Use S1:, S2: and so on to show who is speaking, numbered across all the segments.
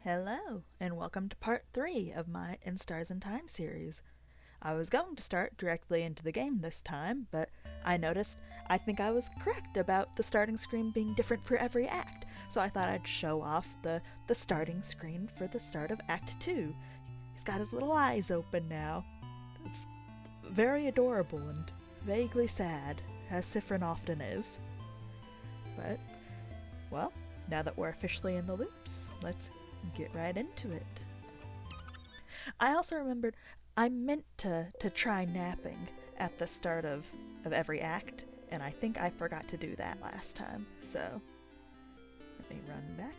S1: Hello, and welcome to part 3 of my In Stars and Time series. I was going to start directly into the game this time, but I noticed I think I was correct about the starting screen being different for every act, so I thought I'd show off the starting screen for the start of Act 2. He's got his little eyes open now. It's very adorable and vaguely sad, as Sifrin often is. But, well, now that we're officially in the loops, let's get right into it. I also remembered I meant to try napping at the start of every act, and I think I forgot to do that last time, so let me run back.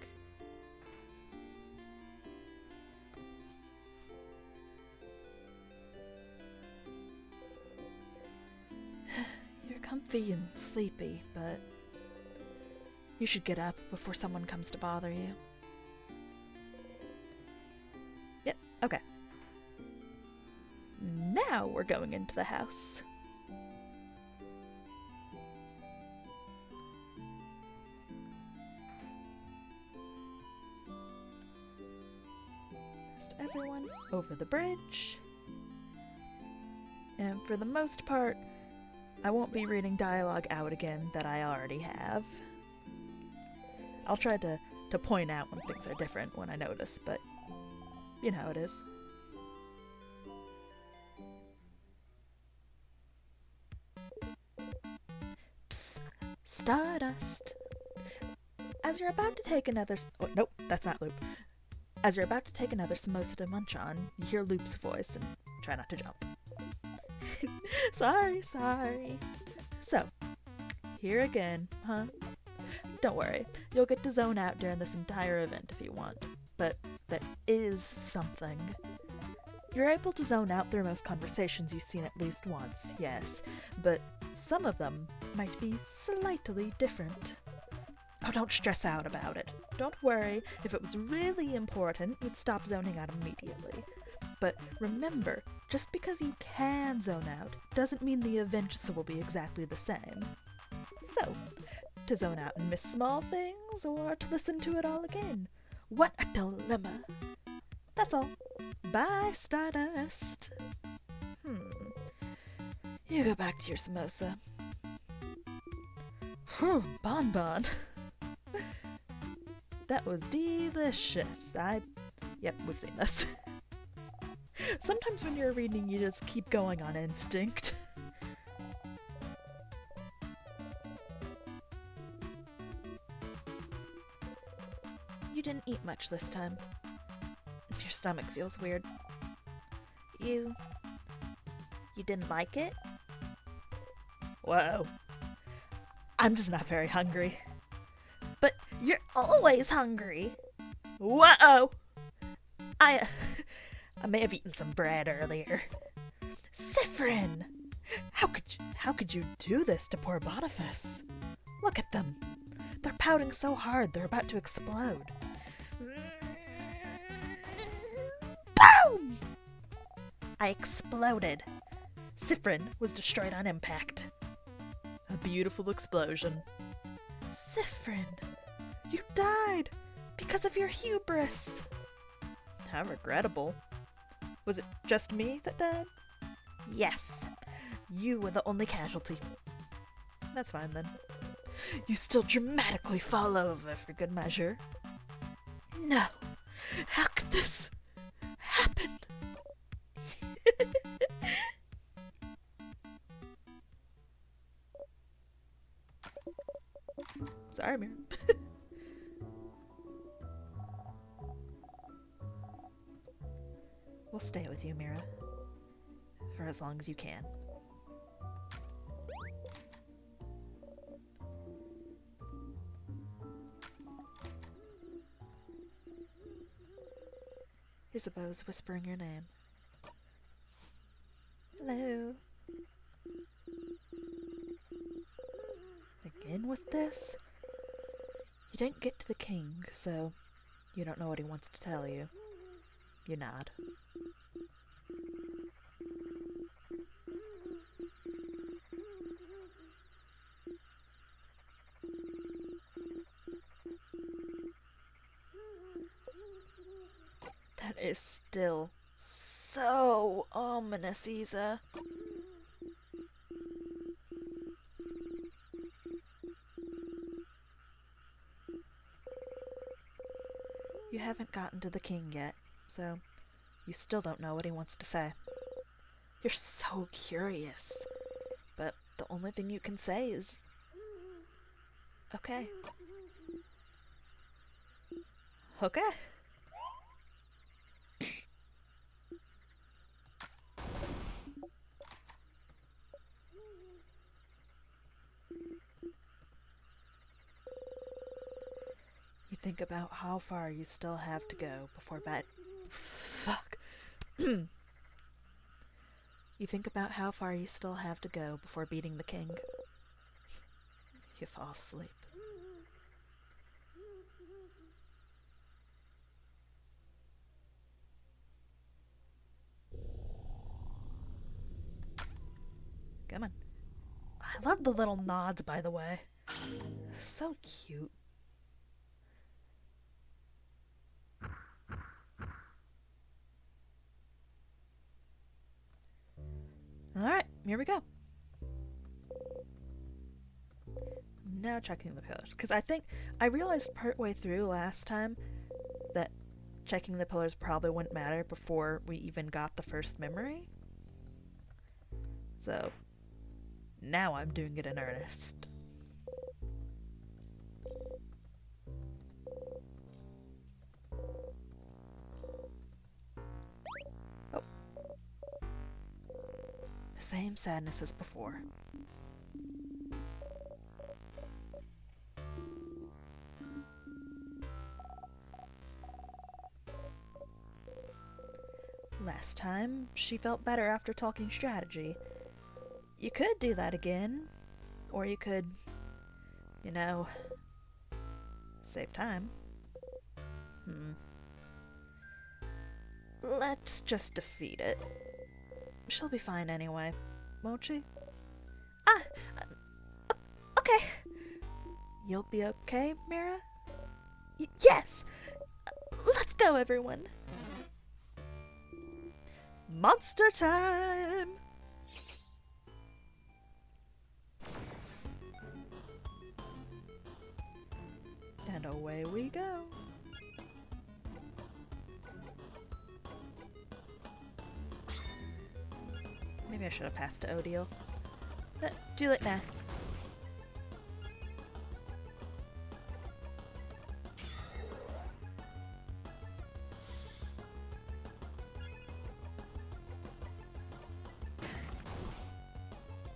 S1: You're comfy and sleepy, but you should get up before someone comes to bother you. Yep, okay. Now we're going into the house. Just everyone over the bridge. And for the most part, I won't be reading dialogue out again that I already have. I'll try to point out when things are different when I notice, but you know how it is. Psst, Stardust. As you're about to take another... Oh, nope, that's not Loop. As you're about to take another samosa to munch on, you hear Loop's voice and try not to jump. Sorry. So, here again, huh? Don't worry, you'll get to zone out during this entire event if you want. But there is something. You're able to zone out through most conversations you've seen at least once, yes, but some of them might be slightly different. Oh, don't stress out about it. Don't worry, if it was really important, you'd stop zoning out immediately. But remember, just because you can zone out doesn't mean the events will be exactly the same. So, to zone out and miss small things, or to listen to it all again. What a dilemma. That's all. Bye, Stardust. You go back to your samosa. Bonbon. That was delicious. Yep, we've seen this. Sometimes when you're reading, you just keep going on instinct. You didn't eat much this time. Your stomach feels weird. You didn't like it? Whoa. I'm just not very hungry. But you're always hungry. Whoa! I may have eaten some bread earlier. Sifrin! How could you do this to poor Boniface? Look at them. They're pouting so hard they're about to explode. Boom! I exploded. Sifrin was destroyed on impact. A beautiful explosion. Sifrin, you died because of your hubris. How regrettable. Was it just me that died? Yes. You were the only casualty. That's fine then. You still dramatically fall over for good measure. No. How could this happen? Sorry, Mira. We'll stay with you, Mira. For as long as you can. Isabeau's whispering your name. Hello. Again with this? You didn't get to the king, so you don't know what he wants to tell you. You nod. That is still so ominous, Isa. You haven't gotten to the king yet, so you still don't know what he wants to say. You're so curious, but the only thing you can say is, okay. Okay. You think about how far you still have to go before bed. Fuck. You think about how far you still have to go before beating the king. You fall asleep. Come on. I love the little nods, by the way. So cute. Alright, here we go. Now checking the pillars. Because I realized partway through last time that checking the pillars probably wouldn't matter before we even got the first memory. So, now I'm doing it in earnest. Oh. The same sadness as before. Last time, she felt better after talking strategy. You could do that again. Or you could, you know, save time. Let's just defeat it. She'll be fine anyway, won't she? Okay. You'll be okay, Mira? Yes! Let's go, everyone! Monster time! And away we go. Maybe I should have passed to Odile. But too late now.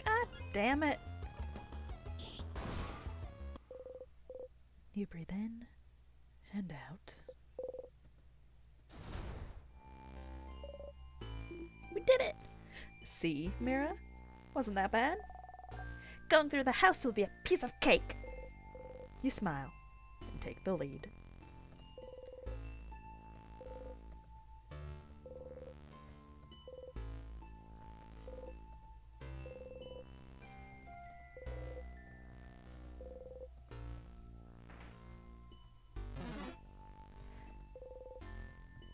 S1: God damn it. You breathe in and out. We did it! See, Mira? Wasn't that bad? Going through the house will be a piece of cake! You smile and take the lead.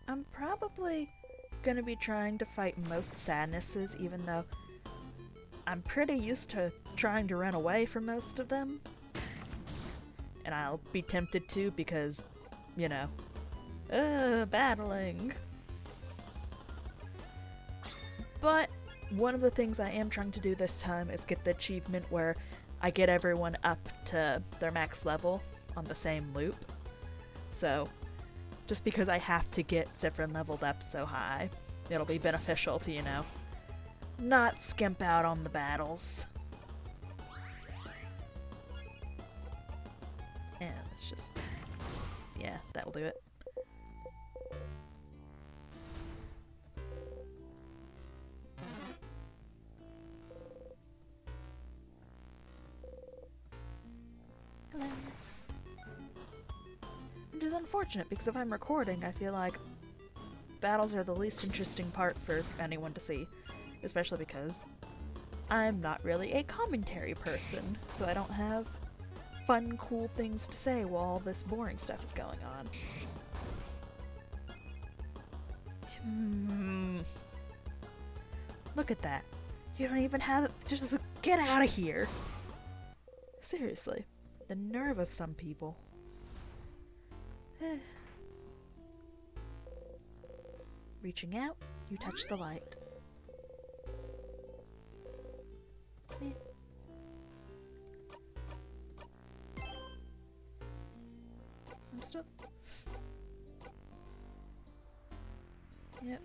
S1: I'm probably gonna be trying to fight most sadnesses, even though I'm pretty used to trying to run away from most of them. And I'll be tempted to because, you know, battling. But one of the things I am trying to do this time is get the achievement where I get everyone up to their max level on the same loop. So, just because I have to get Siffrin leveled up so high, it'll be beneficial to, you know, not skimp out on the battles. And it's just, yeah, that'll do it. Hello. Which is unfortunate because if I'm recording, I feel like battles are the least interesting part for anyone to see, especially because I'm not really a commentary person, so I don't have fun, cool things to say while all this boring stuff is going on. Look at that. You don't even have it. Just get out of here. Seriously. The nerve of some people. Reaching out, you touch the light. I'm still... Yep.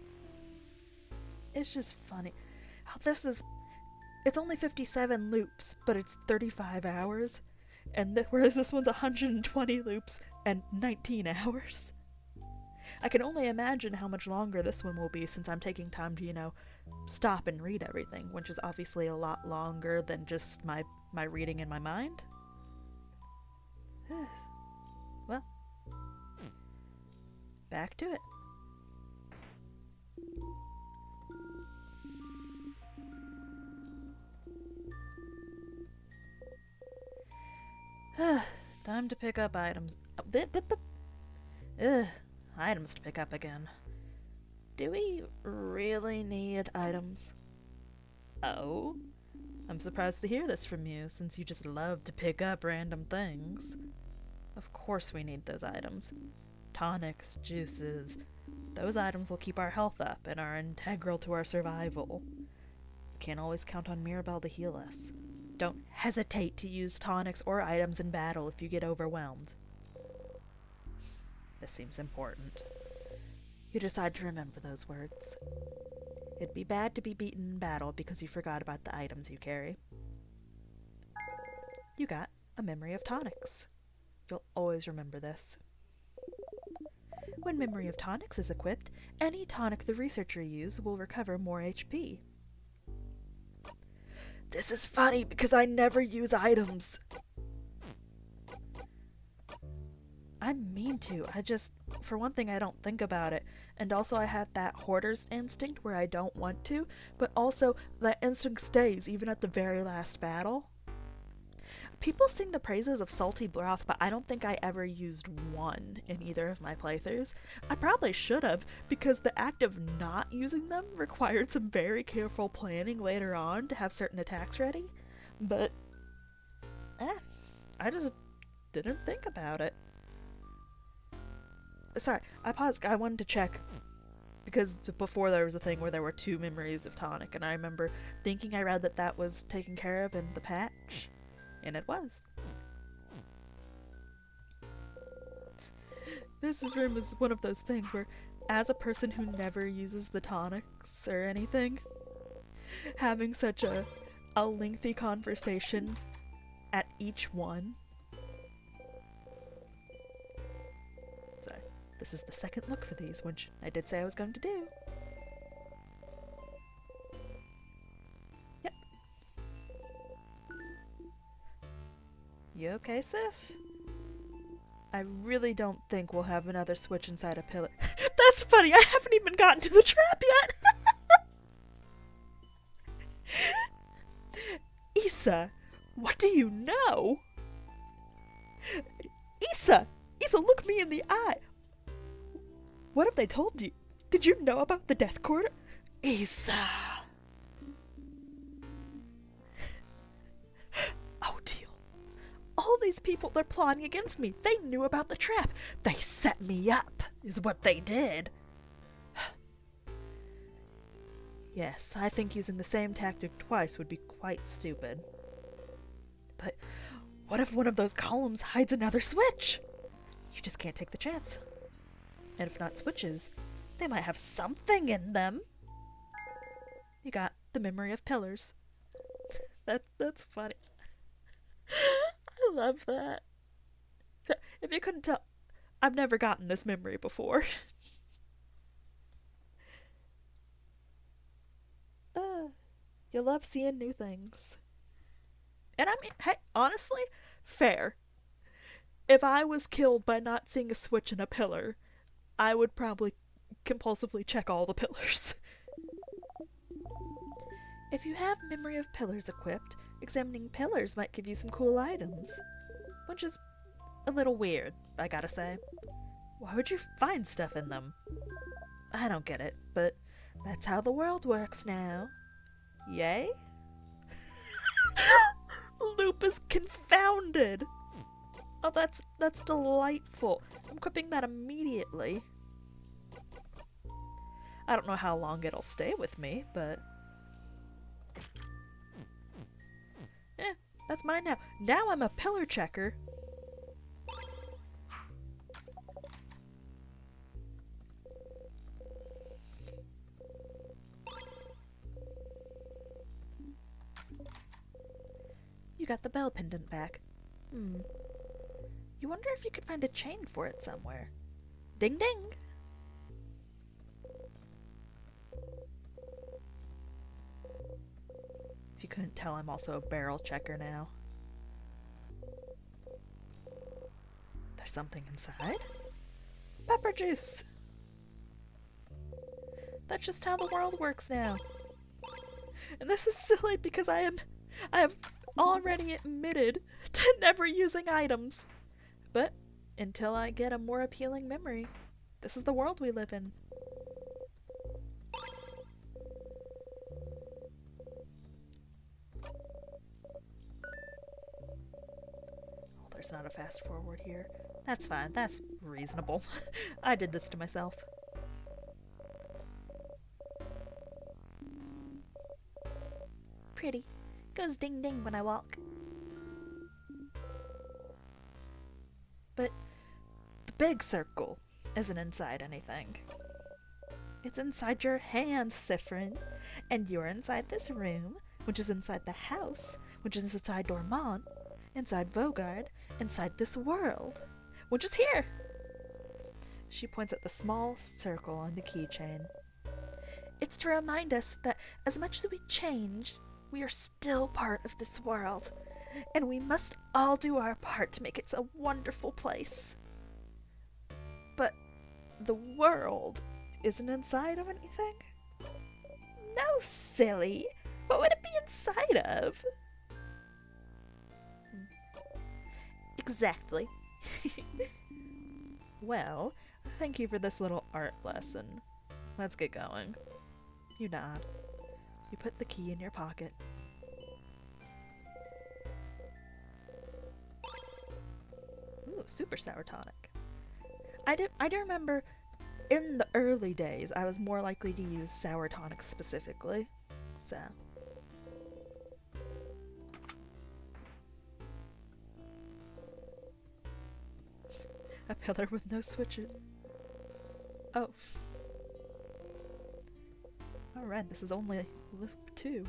S1: It's just funny how this is... It's only 57 loops, but it's 35 hours. And whereas this one's 120 loops and 19 hours. I can only imagine how much longer this one will be since I'm taking time to, you know, stop and read everything, which is obviously a lot longer than just my reading in my mind. Well, back to it. Time to pick up items. Items to pick up again. Do we really need items? Oh? I'm surprised to hear this from you, since you just love to pick up random things. Of course we need those items. Tonics, juices. Those items will keep our health up and are integral to our survival. Can't always count on Mirabelle to heal us. Don't hesitate to use tonics or items in battle if you get overwhelmed. This seems important. You decide to remember those words. It'd be bad to be beaten in battle because you forgot about the items you carry. You got a memory of tonics. You'll always remember this. When Memory of Tonics is equipped, any tonic the researcher uses will recover more HP. This is funny because I never use items. I mean to. For one thing, I don't think about it. And also I have that hoarder's instinct where I don't want to, but also that instinct stays even at the very last battle. People sing the praises of salty broth, but I don't think I ever used one in either of my playthroughs. I probably should have, because the act of not using them required some very careful planning later on to have certain attacks ready. But, I just didn't think about it. Sorry, I paused. I wanted to check, because before there was a thing where there were 2 memories of tonic, and I remember thinking I read that was taken care of in the patch. And it was. This room is one of those things where, as a person who never uses the tonics or anything, having such a lengthy conversation at each one. Sorry, this is the second look for these, which I did say I was going to do. You okay, Sif? I really don't think we'll have another switch inside a pillar. That's funny, I haven't even gotten to the trap yet! Issa, what do you know? Issa, look me in the eye! What have they told you? Did you know about the death quarter? Issa! All these people, they're plotting against me. They knew about the trap. They set me up, is what they did. Yes, I think using the same tactic twice would be quite stupid. But what if one of those columns hides another switch? You just can't take the chance. And if not switches, they might have something in them. You got the memory of pillars. That's funny. I love that. If you couldn't tell, I've never gotten this memory before. You love seeing new things. And I mean, hey, honestly, fair. If I was killed by not seeing a switch in a pillar, I would probably compulsively check all the pillars. If you have Memory of Pillars equipped, examining pillars might give you some cool items. Which is a little weird, I gotta say. Why would you find stuff in them? I don't get it, but that's how the world works now. Yay? Loop is confounded. Oh, that's delightful. I'm equipping that immediately. I don't know how long it'll stay with me, but... that's mine now. Now I'm a pillar checker. You got the bell pendant back. You wonder if you could find a chain for it somewhere. Ding ding! If you couldn't tell, I'm also a barrel checker now. There's something inside? Pepper juice! That's just how the world works now. And this is silly because I have already admitted to never using items. But until I get a more appealing memory, this is the world we live in. Oh, there's not a fast forward here. That's fine. That's reasonable. I did this to myself. Pretty. Goes ding ding when I walk. But the big circle isn't inside anything. It's inside your hands, Siffrin. And you're inside this room, which is inside the house, which is inside Dormont, inside Vogard, inside this world, which is here. She points at the small circle on the keychain. It's to remind us that as much as we change, we are still part of this world, and we must all do our part to make it a wonderful place. But the world isn't inside of anything? No, silly! What would it be inside of? Exactly. Well, thank you for this little art lesson. Let's get going. You nod. You put the key in your pocket. Ooh, super sour tonic. I do remember in the early days I was more likely to use sour tonic specifically. So a pillar with no switches. Oh. Alright, this is only Loop 2.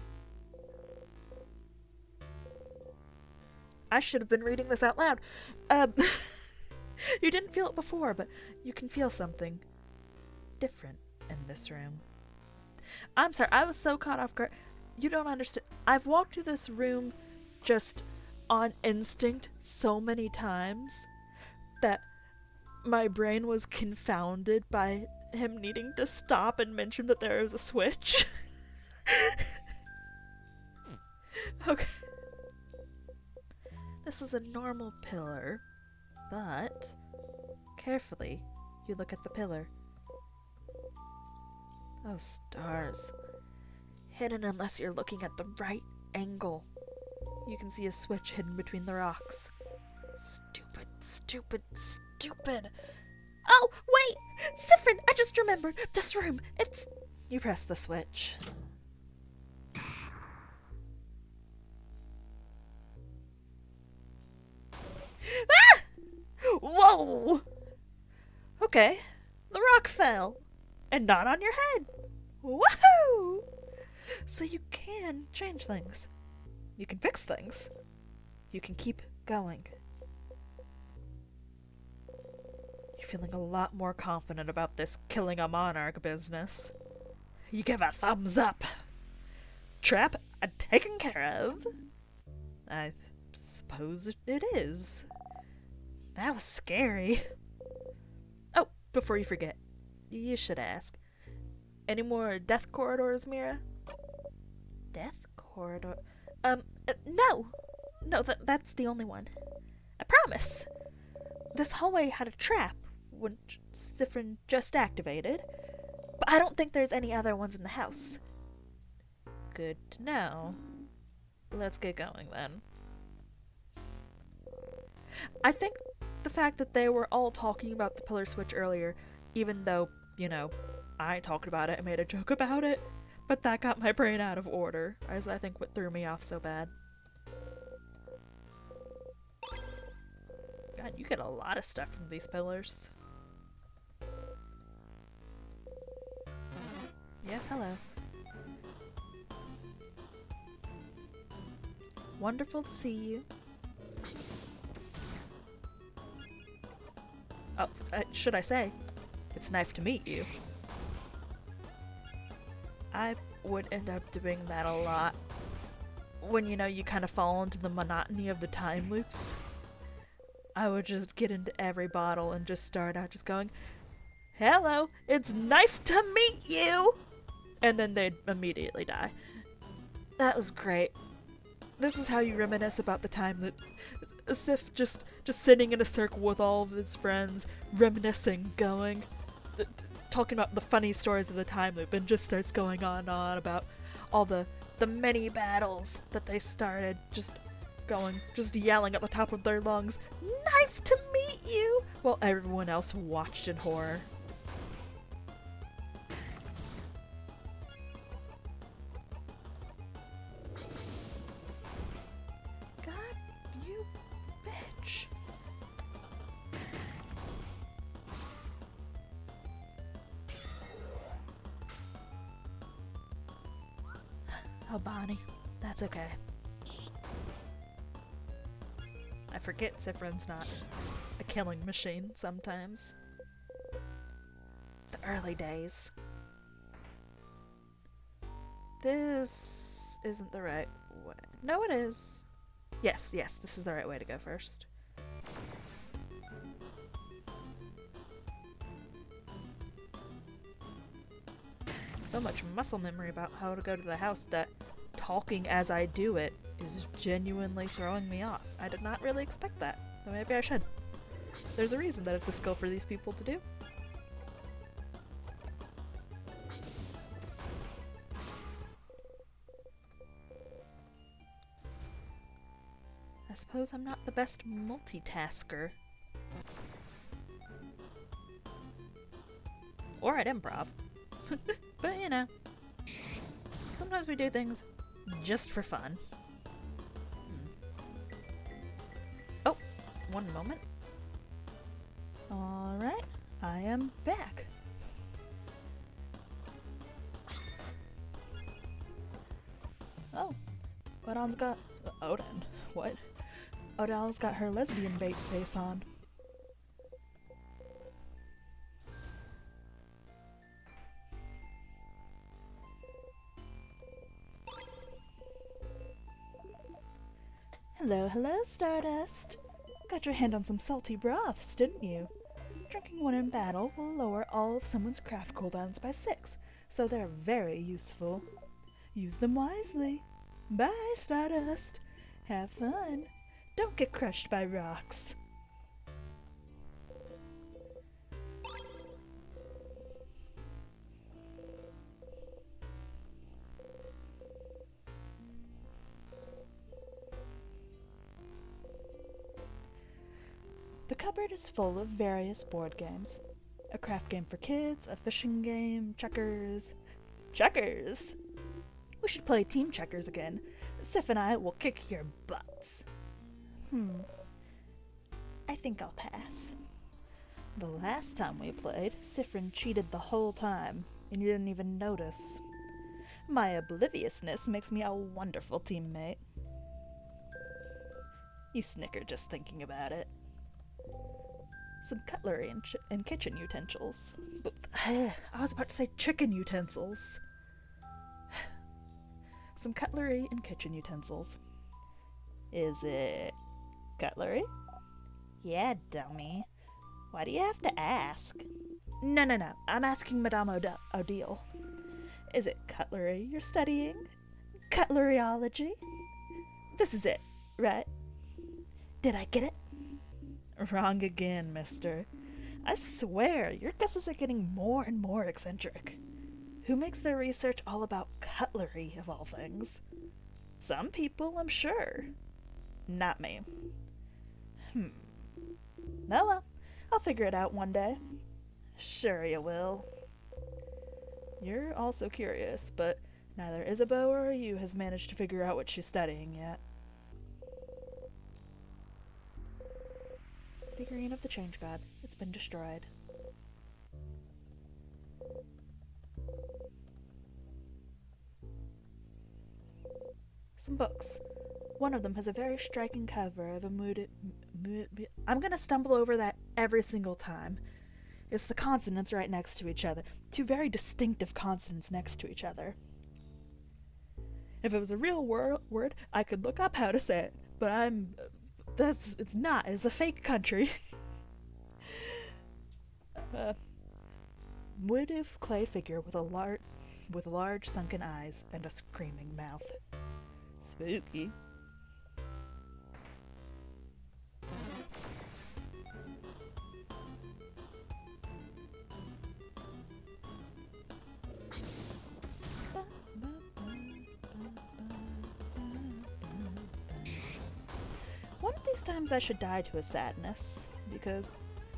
S1: I should have been reading this out loud. You didn't feel it before, but you can feel something different in this room. I'm sorry, I was so caught off guard. You don't understand. I've walked through this room just on instinct so many times that my brain was confounded by him needing to stop and mention that there was a switch. Okay. This is a normal pillar, but carefully you look at the pillar. Oh, stars. Hidden unless you're looking at the right angle. You can see a switch hidden between the rocks. Stupid, stupid, stupid. Oh, wait! Siffrin, I just remembered! This room, it's... You press the switch. Ah! Whoa! Okay, the rock fell. And not on your head. Woohoo! So you can change things. You can fix things. You can keep going. You're feeling a lot more confident about this killing a monarch business. You give a thumbs up. Trap taken care of. I suppose it is. That was scary. Oh, before you forget, you should ask. Any more death corridors, Mira? Death corridor? No! No, that's the only one. I promise. This hallway had a trap, which Siffrin just activated, But I don't think there's any other ones in the house. Good to know. Let's get going then. I think the fact that they were all talking about the pillar switch earlier, even though, I talked about it and made a joke about it, but that got my brain out of order, as I think what threw me off so bad. God, you get a lot of stuff from these pillars. Yes, hello. Wonderful to see you. Oh, should I say, it's nice to meet you. I would end up doing that a lot. When, you kind of fall into the monotony of the time loops. I would just get into every bottle and just start out just going, "Hello, it's nice to meet you!" And then they'd immediately die. That was great. This is how you reminisce about the time loop. As if just sitting in a circle with all of his friends, reminiscing, talking about the funny stories of the time loop, and just starts going on and on about all the many battles that they started, just yelling at the top of their lungs, "Nice to meet you!" while everyone else watched in horror. God, you bitch. Oh, Bonnie, that's okay. I forget Sifrin's not a killing machine sometimes. The early days. This isn't the right way. No, it is. Yes, this is the right way to go first. So much muscle memory about how to go to the house that talking as I do it is genuinely throwing me off. I did not really expect that, but maybe I should. There's a reason that it's a skill for these people to do. I suppose I'm not the best multitasker. Or at improv. But sometimes we do things just for fun. Oh, one moment. Alright, I am back. Oh, Odin's got... Odin? What? Odal's got her lesbian bait face on. Hello, Stardust. Got your hand on some salty broths, didn't you? Drinking one in battle will lower all of someone's craft cooldowns by 6, so they're very useful. Use them wisely. Bye, Stardust. Have fun. Don't get crushed by rocks. The cupboard is full of various board games. A craft game for kids, a fishing game, checkers. Checkers! We should play team checkers again. Sif and I will kick your butts. I think I'll pass. The last time we played, Sifrin cheated the whole time, and you didn't even notice. My obliviousness makes me a wonderful teammate. You snicker just thinking about it. Some cutlery and kitchen utensils. But, I was about to say chicken utensils. Some cutlery and kitchen utensils. Is it cutlery? Yeah, dummy. Why do you have to ask? No. I'm asking Madame Odile. Is it cutlery you're studying? Cutleryology? This is it, right? Did I get it? Wrong again, mister. I swear, your guesses are getting more and more eccentric. Who makes their research all about cutlery, of all things? Some people, I'm sure. Not me. Oh well, I'll figure it out one day. Sure you will. You're also curious, but neither Isabeau or you has managed to figure out what she's studying yet. Figurine of the Change God. It's been destroyed. Some books. One of them has a very striking cover of a I'm gonna stumble over that every single time. It's the consonants right next to each other. Two very distinctive consonants next to each other. If it was a real word, I could look up how to say it. But it's not. It's a fake country. Wooded clay figure with large sunken eyes and a screaming mouth. Spooky. One of these times I should die to a sadness, because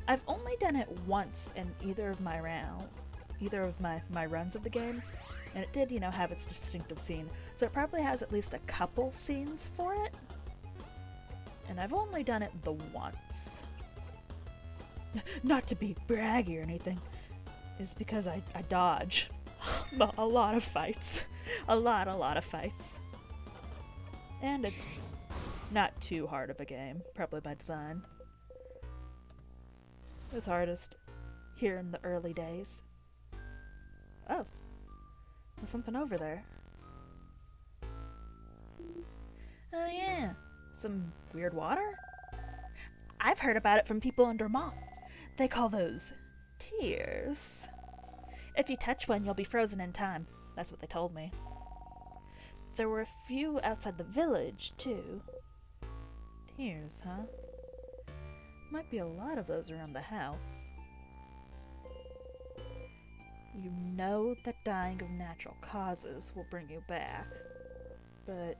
S1: I've only done it once in either of my runs of the game, and it did, have its distinctive scene, so it probably has at least a couple scenes for it, and I've only done it the once. Not to be braggy or anything, is because I dodge a lot of fights. A lot of fights. And it's not too hard of a game, probably by design. It was hardest here in the early days. Oh, there's something over there. Oh yeah, some weird water? I've heard about it from people in Dormont. They call those tears. If you touch one, you'll be frozen in time. That's what they told me. There were a few outside the village, too. Tears, huh? Might be a lot of those around the house. You know that dying of natural causes will bring you back. But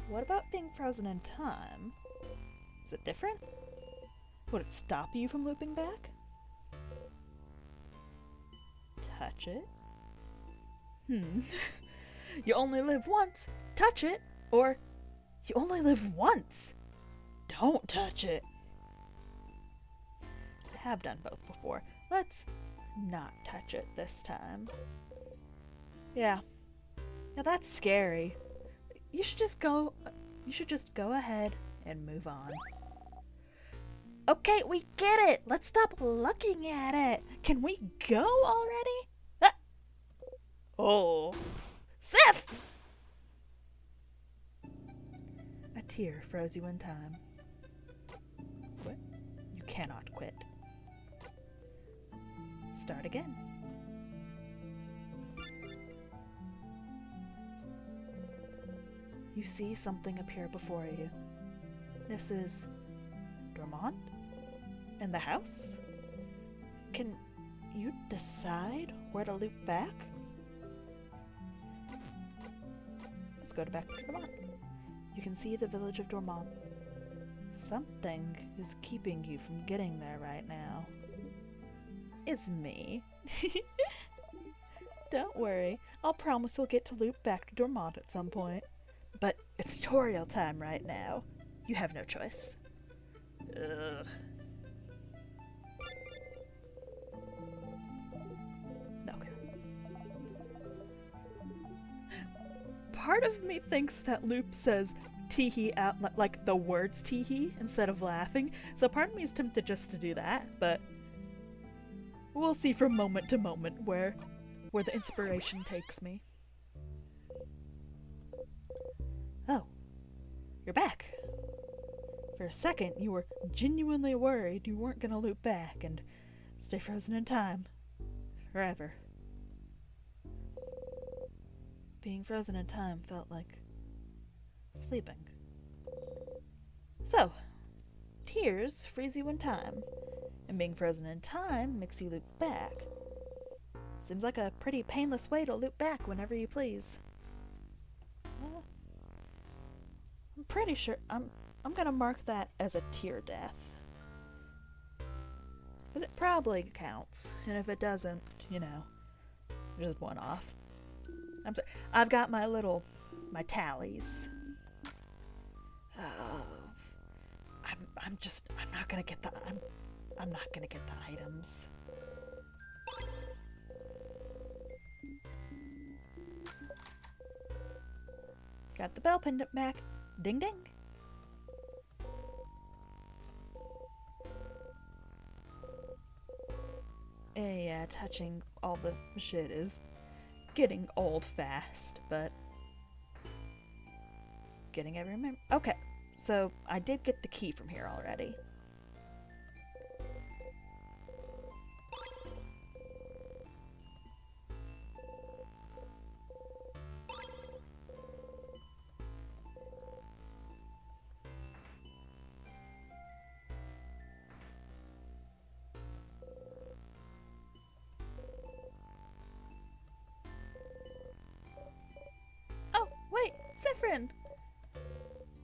S1: what about being frozen in time? Is it different? Would it stop you from looping back? Touch it? You only live once. Touch it. Or you only live once. Don't touch it. I have done both before. Let's not touch it this time. Yeah, that's scary. You should just go ahead and move on. Okay, we get it. Let's stop looking at it. Can we go already? Ah. Oh. Sif! A tear froze you in time. Quit? You cannot quit. Start again. You see something appear before you. This is Dormont? In the house? Can you decide where to loop back? Let's go back to Dormont. You can see the village of Dormont. Something is keeping you from getting there right now. It's me. Don't worry, I'll promise we'll get to loop back to Dormont at some point. But it's tutorial time right now. You have no choice. Ugh. Okay. Part of me thinks that loop says teehee out, like the words teehee instead of laughing, so part of me is tempted just to do that, but we'll see from moment to moment where the inspiration takes me. Oh, you're back. For a second, you were genuinely worried you weren't gonna loop back and stay frozen in time. Forever. Being frozen in time felt like sleeping. So, tears freeze you in time, and being frozen in time makes you loop back. Seems like a pretty painless way to loop back whenever you please. Well, I'm pretty sure I'm gonna mark that as a tear death. Because it probably counts, and if it doesn't, just one off. I'm sorry. I've got my tallies. Oh, I'm not gonna get I'm not gonna get the items. Got the bell pendant back. Ding ding. Yeah, touching all the shit is getting old fast, but getting every member. Okay, so I did get the key from here already. Oh, wait, Zephyrin!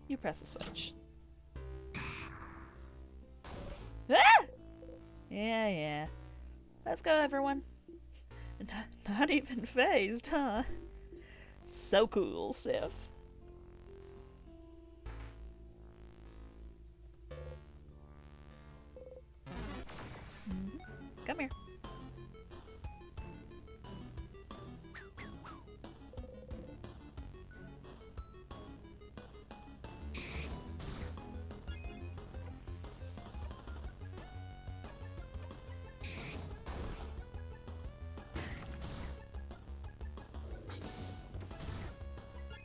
S1: You press the switch. Ah! Yeah. Let's go, everyone. Not even phased, huh? So cool, Sif. Come here.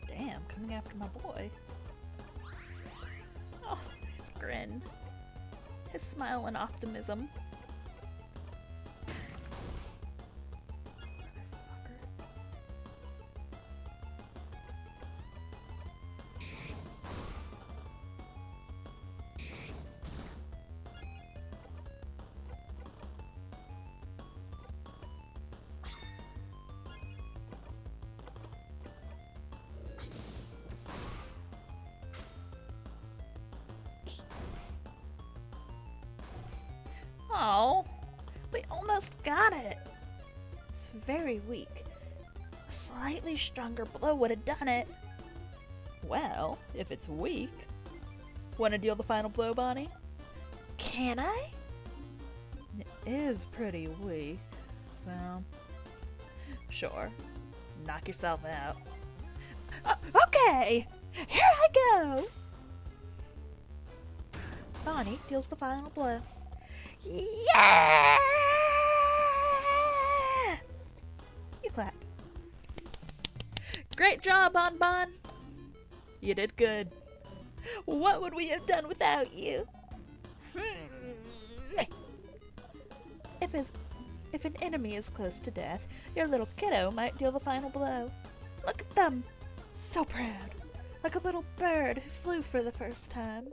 S1: Damn, coming after my boy. Oh, his grin. His smile and optimism. Oh, we almost got it. It's very weak. A slightly stronger blow would have done it. Well, if it's weak. Want to deal the final blow, Bonnie? Can I? It is pretty weak, so... Sure. Knock yourself out. Okay! Here I go! Bonnie deals the final blow. Yeah! You clap. Great job, Bon Bon. You did good. What would we have done without you? If an enemy is close to death, your little kiddo might deal the final blow. Look at them. So proud. Like a little bird who flew for the first time.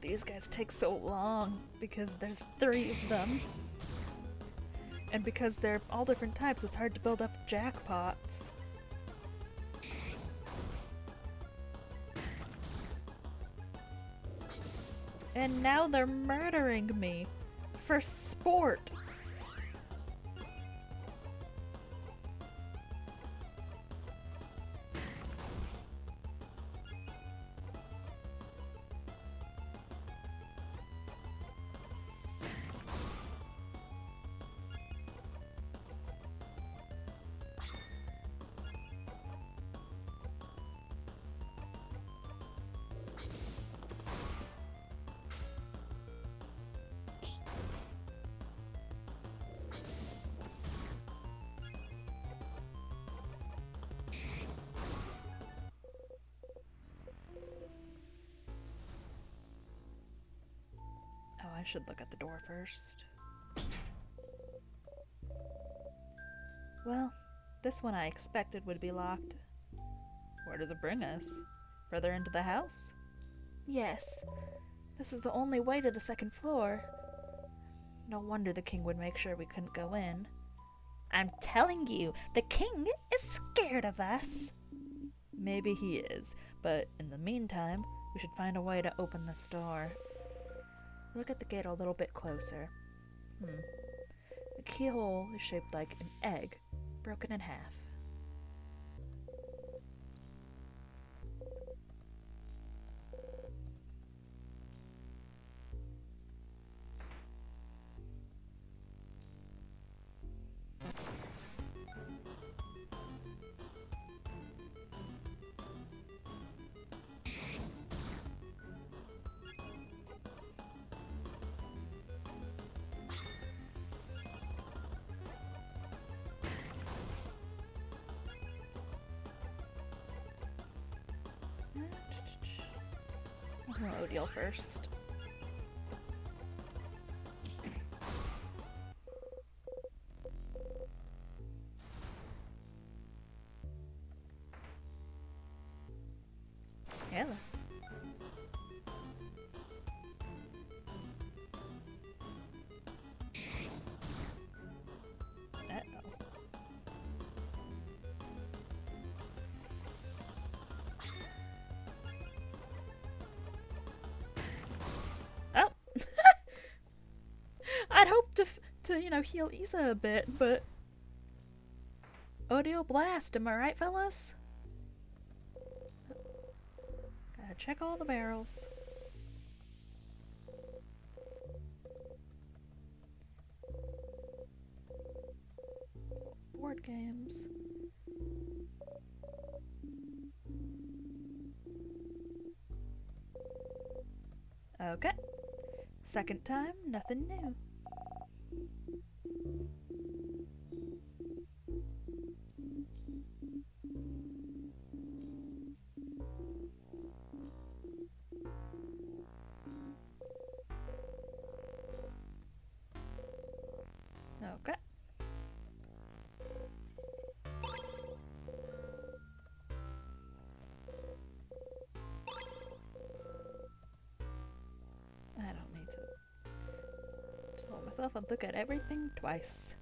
S1: These guys take so long because there's 3 of them. And because they're all different types, it's hard to build up jackpots. And now they're murdering me for sport. should look at the door first. Well, this one I expected would be locked. Where does it bring us? Further into the house? Yes. This is the only way to the second floor. No wonder the king would make sure we couldn't go in. I'm telling you, the king is scared of us. Maybe he is, but in the meantime, we should find a way to open this door. Look at the gate a little bit closer. The keyhole is shaped like an egg, broken in half. Odile first. Hello. Oh. I'd hoped to heal Isa a bit, but Odile Blast, am I right, fellas? Gotta check all the barrels. Board games. Okay. Second time, nothing new. Okay. I don't need to hold myself and look at everything twice.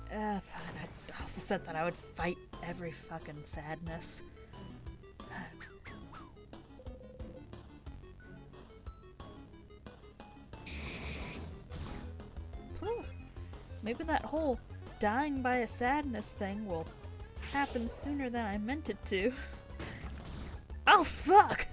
S1: Fine. I also said that I would fight every fucking sadness. Maybe that whole dying by a sadness thing will happen sooner than I meant it to. Oh, fuck!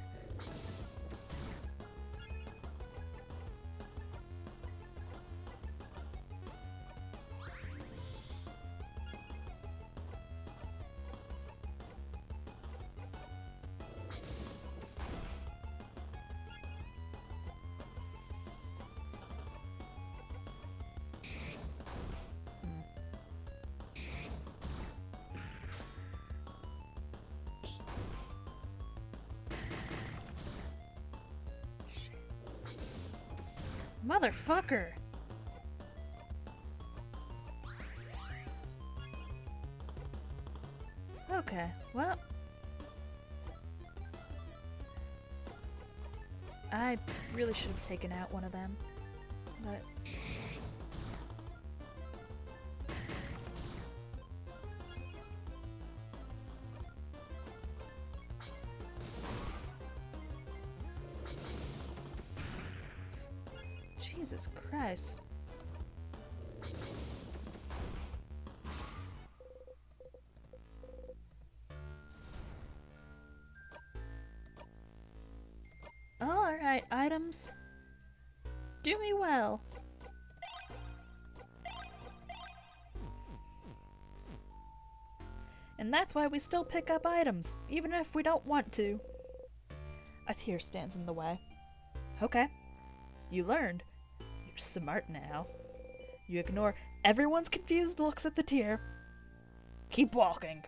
S1: Motherfucker! Okay, well... I really should have taken out one of them, but... Jesus Christ. Alright, items. Do me well. And that's why we still pick up items, even if we don't want to. A tear stands in the way. Okay. You learned. You're smart now. You ignore everyone's confused looks at the tear. Keep walking.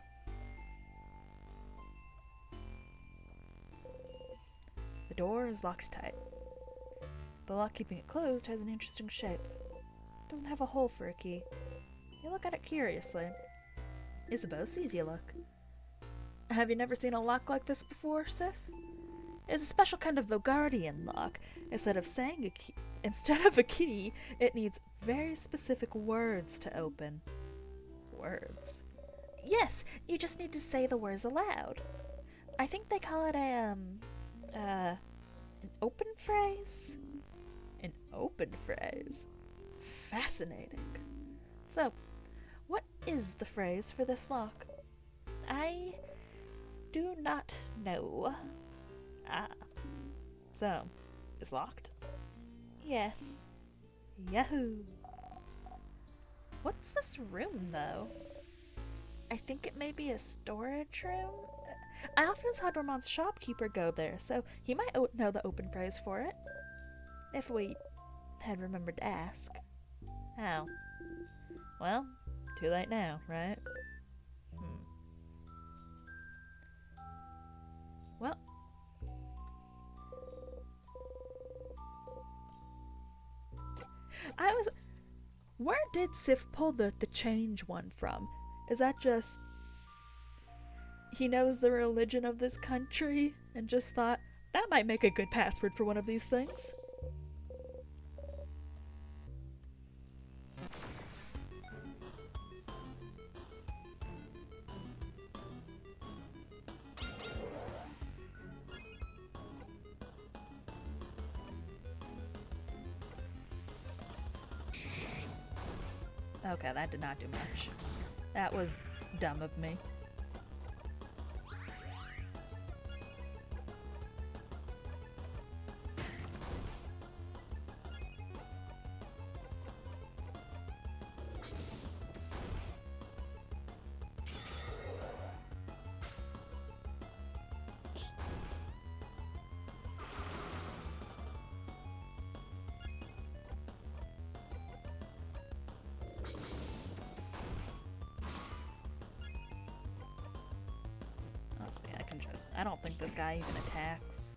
S1: The door is locked tight. The lock keeping it closed has an interesting shape. It doesn't have a hole for a key. You look at it curiously. Isabeau sees you look. Have you never seen a lock like this before, Sif? It's a special kind of Vogardian lock. Instead of a key, it needs very specific words to open. Words? Yes, you just need to say the words aloud. I think they call it an open phrase? An open phrase? Fascinating. So, what is the phrase for this lock? I do not know. Ah. So, it's locked? Yes. Yahoo! What's this room, though? I think it may be a storage room? I often saw Dormont's shopkeeper go there, so he might know the open phrase for it. If we had remembered to ask. How? Well, too late now, right? Well. Where did Sif pull the change one from? Is that just he knows the religion of this country and just thought, that might make a good password for one of these things? Okay, that did not do much. That was dumb of me. Honestly, I don't think this guy even attacks.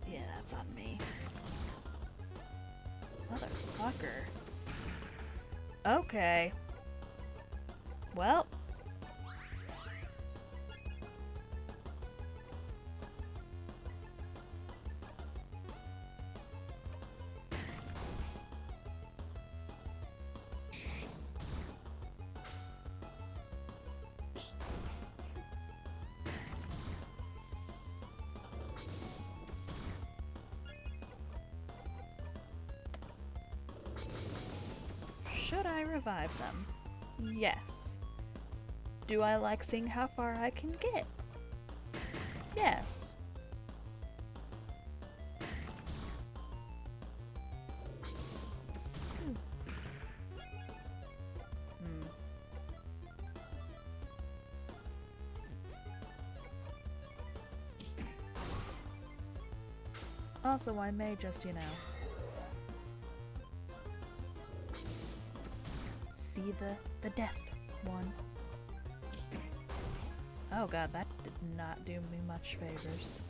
S1: Yeah, that's on me. Motherfucker. Okay. Well. Should I revive them? Yes. Do I like seeing how far I can get? Yes. Also, I may just, see the death one. Oh god, that did not do me much favors.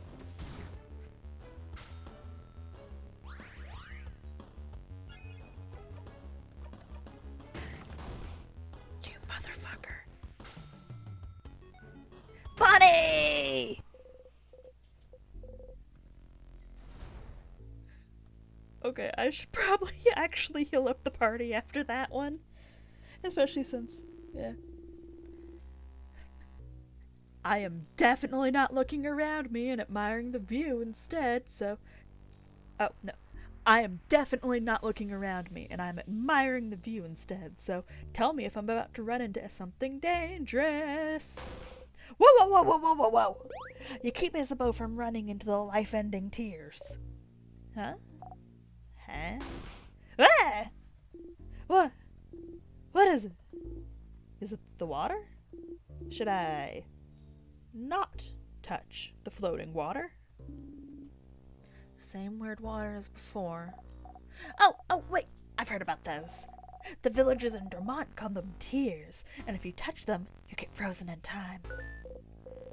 S1: You motherfucker. Bunny! Okay, I should probably actually heal up the party after that one. Especially since, yeah. I am definitely not looking around me and admiring the view instead, so... Oh, no. I am definitely not looking around me and I'm admiring the view instead, so tell me if I'm about to run into something dangerous. Whoa, whoa, whoa, whoa, whoa, whoa, whoa! You keep Isabeau from running into the life-ending tears. Huh? Huh? Ah! What? What is it? Is it the water? Should I not touch the floating water? Same weird water as before. Oh, wait, I've heard about those. The villagers in Dormont call them tears, and if you touch them, you get frozen in time.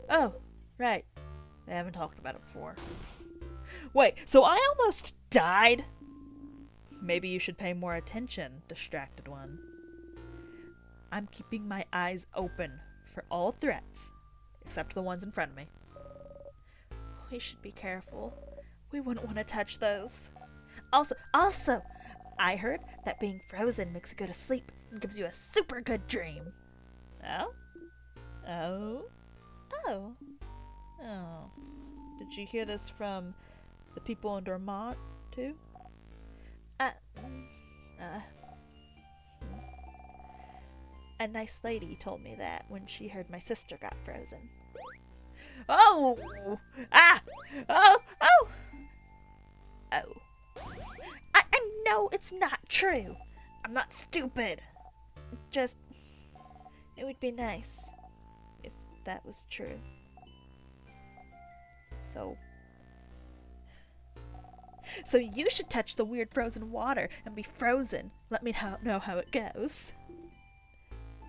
S1: Oh, right. They haven't talked about it before. Wait, so I almost died? Maybe you should pay more attention, distracted one. I'm keeping my eyes open for all threats, except the ones in front of me. We should be careful. We wouldn't want to touch those. Also, I heard that being frozen makes you go to sleep and gives you a super good dream. Oh? Oh? Oh. Oh. Did you hear this from the people in Dormont, too? A nice lady told me that when she heard my sister got frozen. Oh! Ah! Oh! Oh! Oh. I know it's not true. I'm not stupid. Just, it would be nice if that was true. So you should touch the weird frozen water and be frozen. Let me know how it goes.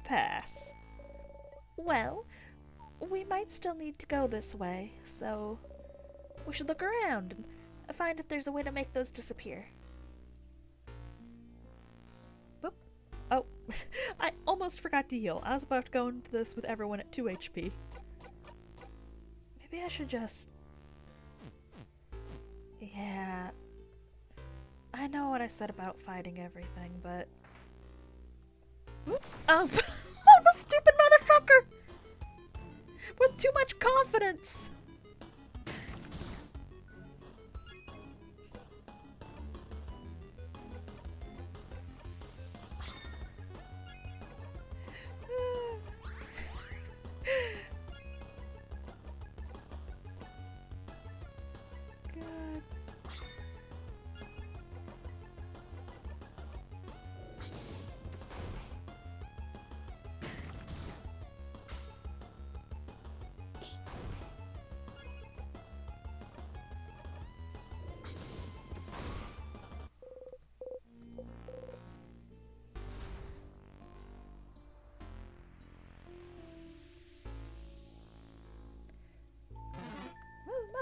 S1: Pass. Well, we might still need to go this way, so we should look around and find if there's a way to make those disappear. Boop. Oh, I almost forgot to heal. I was about to go into this with everyone at 2 HP. Maybe I should just... Yeah, I know what I said about fighting everything, but... Oh, I'm a stupid motherfucker! With too much confidence!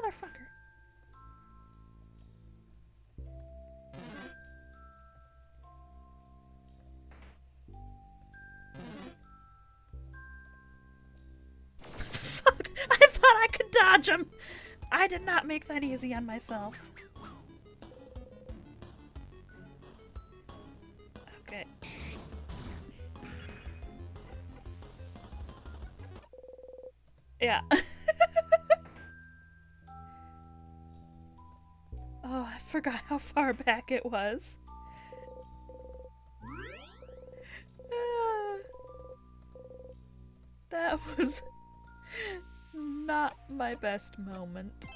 S1: Motherfucker. Fuck! I thought I could dodge him! I did not make that easy on myself. Okay. Yeah. Oh, I forgot how far back it was. That was not my best moment.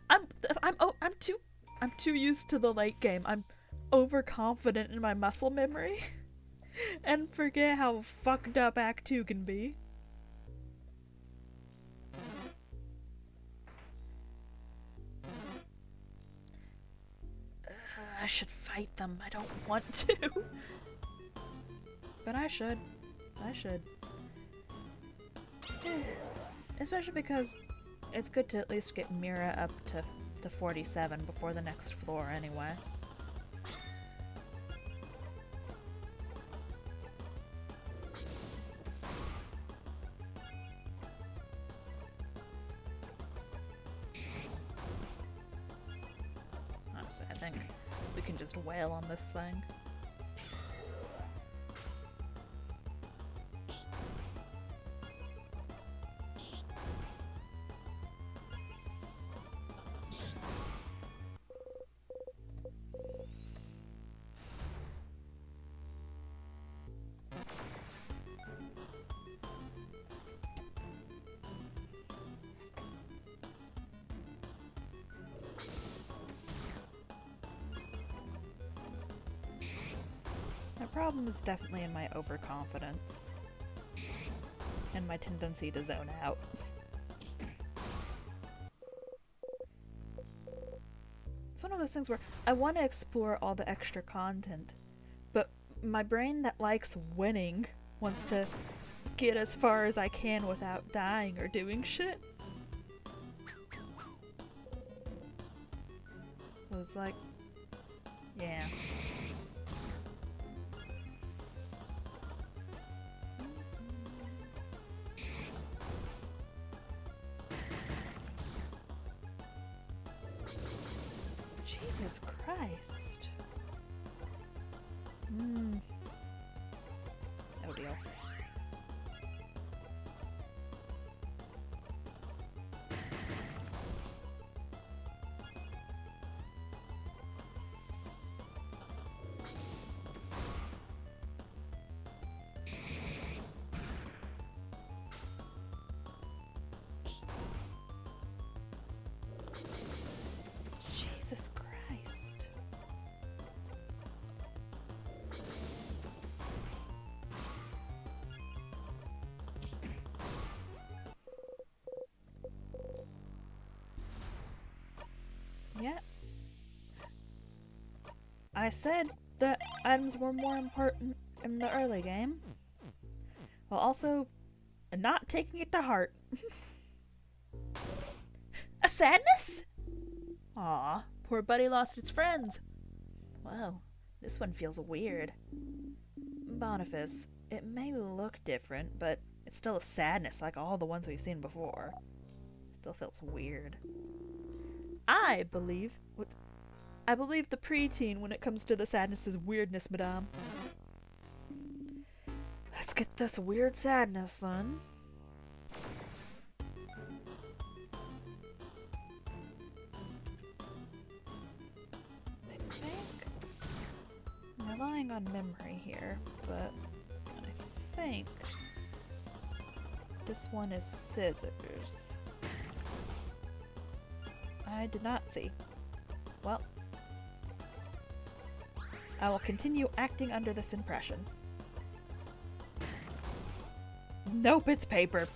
S1: I'm too used to the late game. I'm overconfident in my muscle memory and forget how fucked up Act 2 can be. I should fight them. I don't want to. But I should. Especially because it's good to at least get Mira up to 47 before the next floor anyway. Honestly, I think we can just wail on this thing. problem is definitely in my overconfidence and my tendency to zone out. It's one of those things where I want to explore all the extra content, but my brain that likes winning wants to get as far as I can without dying or doing shit. So it's like, yeah. Jesus Christ. Oh deal. Jesus Christ. Yeah. I said that items were more important in the early game, while also not taking it to heart. A sadness? Aw, poor buddy lost its friends. Whoa, this one feels weird. Boniface, it may look different, but it's still a sadness like all the ones we've seen before. Still feels weird. I believe the preteen when it comes to the sadness is weirdness, madame. Let's get this weird sadness then. I think I'm relying on memory here, but I think this one is scissors. I did not see. Well, I will continue acting under this impression. Nope, it's paper.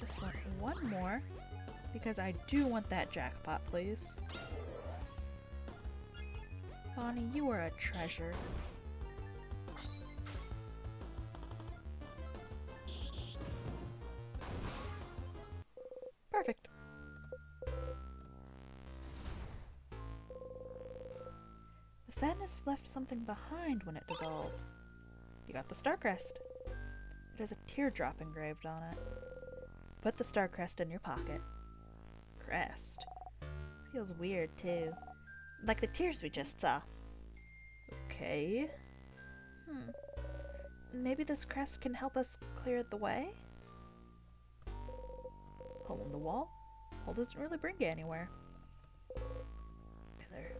S1: Just want one more, because I do want that jackpot, please. Bonnie, you are a treasure. Perfect. The sadness left something behind when it dissolved. You got the star crest. It has a teardrop engraved on it. Put the star crest in your pocket. Crest. Feels weird, too. Like the tears we just saw. Okay. Maybe this crest can help us clear the way? Hole in the wall? Hole doesn't really bring you anywhere. There.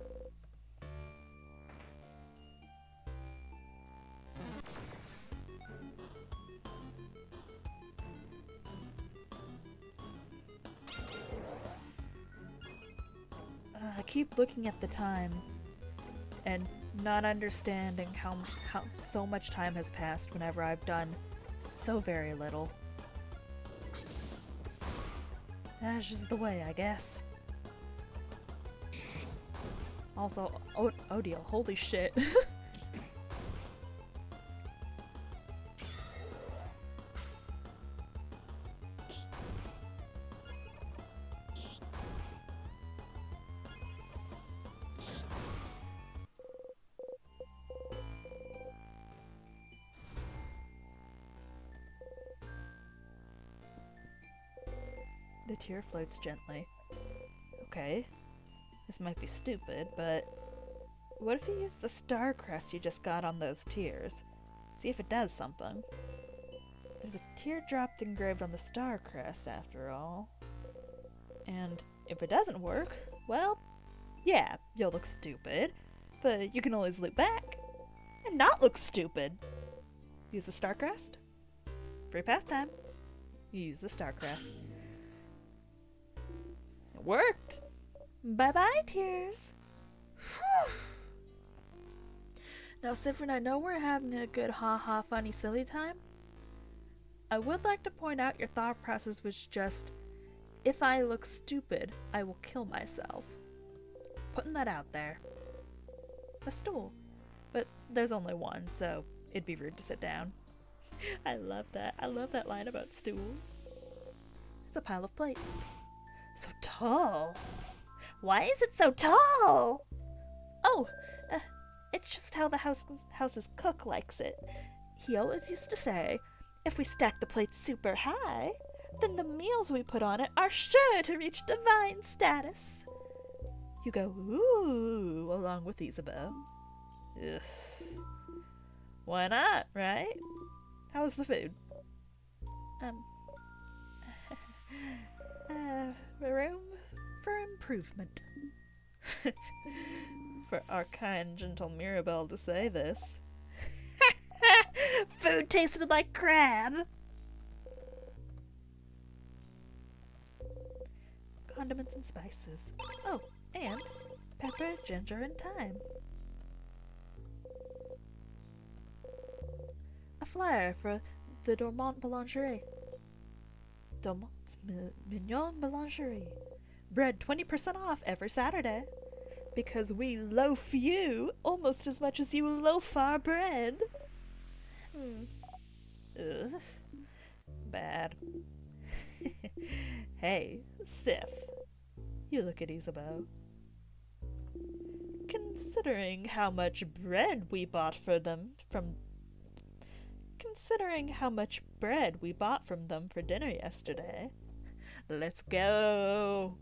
S1: I keep looking at the time and not understanding how so much time has passed whenever I've done so very little. That's just the way, I guess. Also, Odile, holy shit. The tear floats gently. Okay. This might be stupid, but What if you use the star crest you just got on those tears? See if it does something. There's a teardrop engraved on the star crest, after all. And if it doesn't work, well, yeah, you'll look stupid, but you can always loop back and not look stupid. Use the star crest. Free path time. You use the star crest. It worked. Bye-bye, tears. Whew. Now, Sifrin, I know we're having a good ha-ha funny silly time. I would like to point out your thought process was just, if I look stupid, I will kill myself. Putting that out there. A stool. But there's only one, so it'd be rude to sit down. I love that. I love that line about stools. It's a pile of plates. So tall. Why is it so tall? Oh, it's just how the house's cook likes it. He always used to say, if we stack the plates super high, then the meals we put on it are sure to reach divine status. You go, ooh, along with Isabel. Ugh. Why not, right? How was the food? Room for improvement. For our kind, gentle Mirabelle to say this. Food tasted like crab. Condiments and spices. Oh, and pepper, ginger, and thyme. A flyer for the Dormont Boulangerie. Dormont's Mignon Boulangerie. Bread 20% off every Saturday. Because we loaf you almost as much as you loaf our bread. Ugh. Bad. Hey, Sif. You look at Isabel. Considering how much bread we bought for them from them for dinner yesterday. Let's go.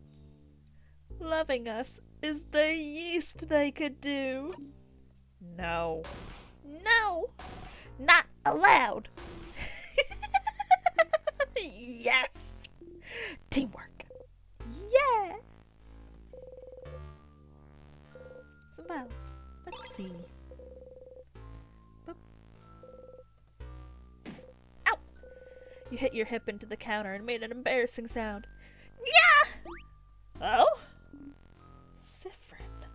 S1: Loving us is the least they could do. No. No! Not allowed! Yes! Teamwork. Yeah! Some bells. Let's see. Boop. Ow! You hit your hip into the counter and made an embarrassing sound. Yeah! Oh? Sifrin,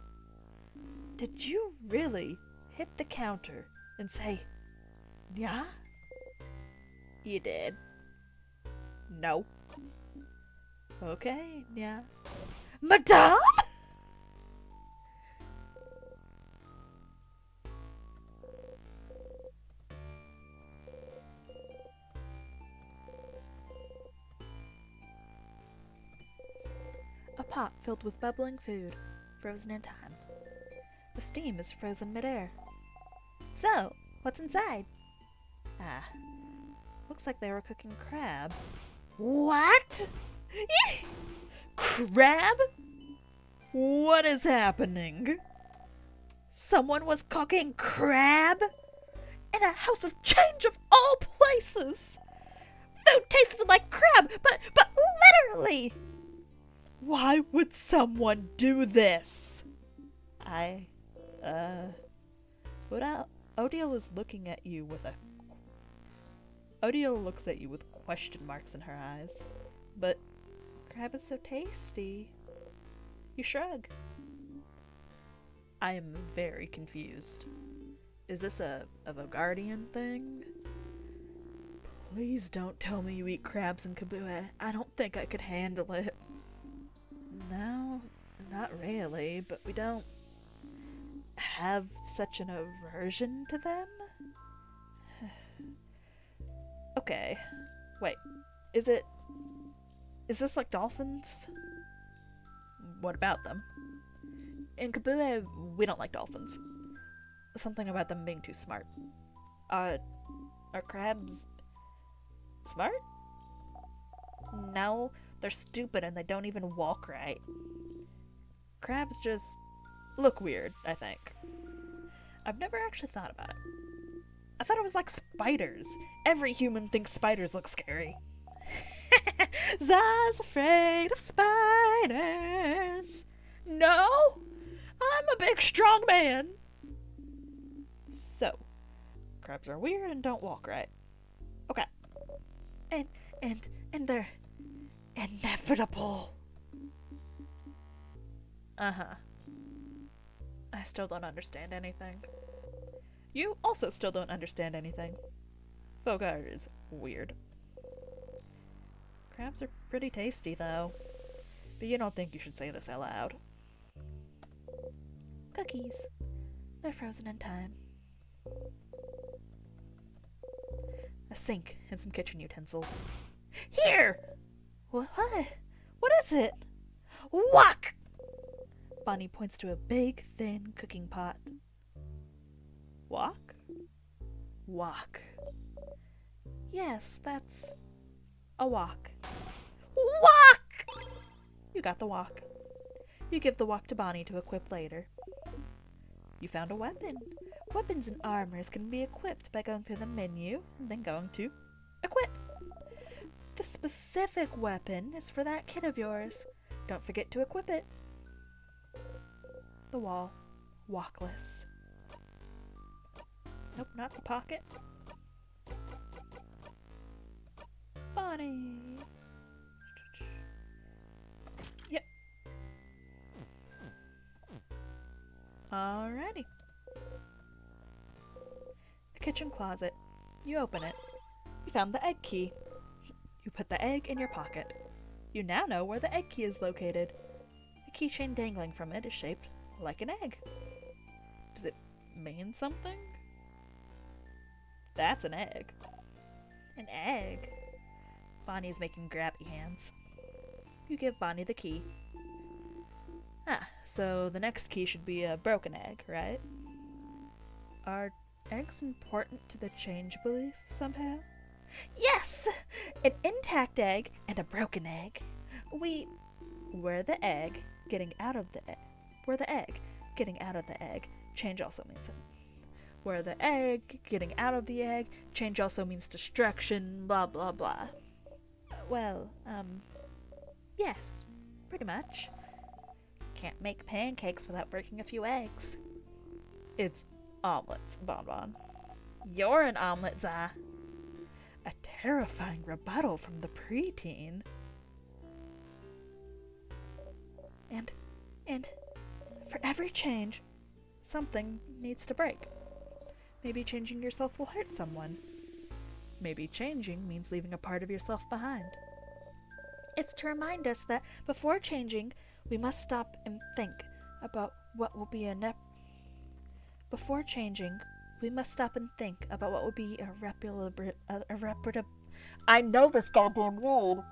S1: did you really hit the counter and say, yeah? You did. No. Okay, yeah. Madame? A pot filled with bubbling food, frozen in time. The steam is frozen midair. So, what's inside? Ah, looks like they were cooking crab. What? Crab? What is happening? Someone was cooking crab? In a house of change of all places! Food tasted like crab, but literally! Why would someone do this? Odiel is looking at you with Odiel looks at you with question marks in her eyes. But crab is so tasty. You shrug. I am very confused. Is this a Guardian thing? Please don't tell me you eat crabs in Kabue. I don't think I could handle it. No, not really, but we don't have such an aversion to them? Okay, wait, is this like dolphins? What about them? In Kabue, we don't like dolphins. Something about them being too smart. Are crabs smart? No, they're stupid and they don't even walk right. Crabs just look weird, I think. I've never actually thought about it. I thought it was like spiders. Every human thinks spiders look scary. Za's afraid of spiders. No, I'm a big strong man. So, crabs are weird and don't walk right. Okay. And they're inevitable. Uh-huh. I still don't understand anything. You also still don't understand anything. Fogart is weird. Crabs are pretty tasty, though. But you don't think you should say this out loud. Cookies. They're frozen in time. A sink and some kitchen utensils. Here! What? What is it? Wok! Bonnie points to a big, thin cooking pot. Wok? Wok. Yes, that's a wok. Wok! You got the wok. You give the wok to Bonnie to equip later. You found a weapon. Weapons and armors can be equipped by going through the menu and then going to equip. The specific weapon is for that kit of yours. Don't forget to equip it. The wall. Wokless. Nope, not the pocket. Bonnie. Yep. Alrighty. A kitchen closet. You open it. You found the egg key. You put the egg in your pocket. You now know where the egg key is located. The keychain dangling from it is shaped like an egg. Does it mean something? That's an egg. An egg? Bonnie's making grabby hands. You give Bonnie the key. Ah, so the next key should be a broken egg, right? Are eggs important to the change belief somehow? Yes! An intact egg and a broken egg. Where the egg getting out of the egg. Where the egg getting out of the egg, change also means it. Where the egg getting out of the egg, change also means destruction, blah blah blah. Well, yes, pretty much. Can't make pancakes without breaking a few eggs. It's omelets, Bon Bon. You're an omelet, Za. A terrifying rebuttal from the preteen. And for every change, something needs to break. Maybe changing yourself will hurt someone. Maybe changing means leaving a part of yourself behind. It's to remind us that before changing, we must stop and think about what will be Before changing, we must stop and think about what would be a reputable. I know this goddamn word.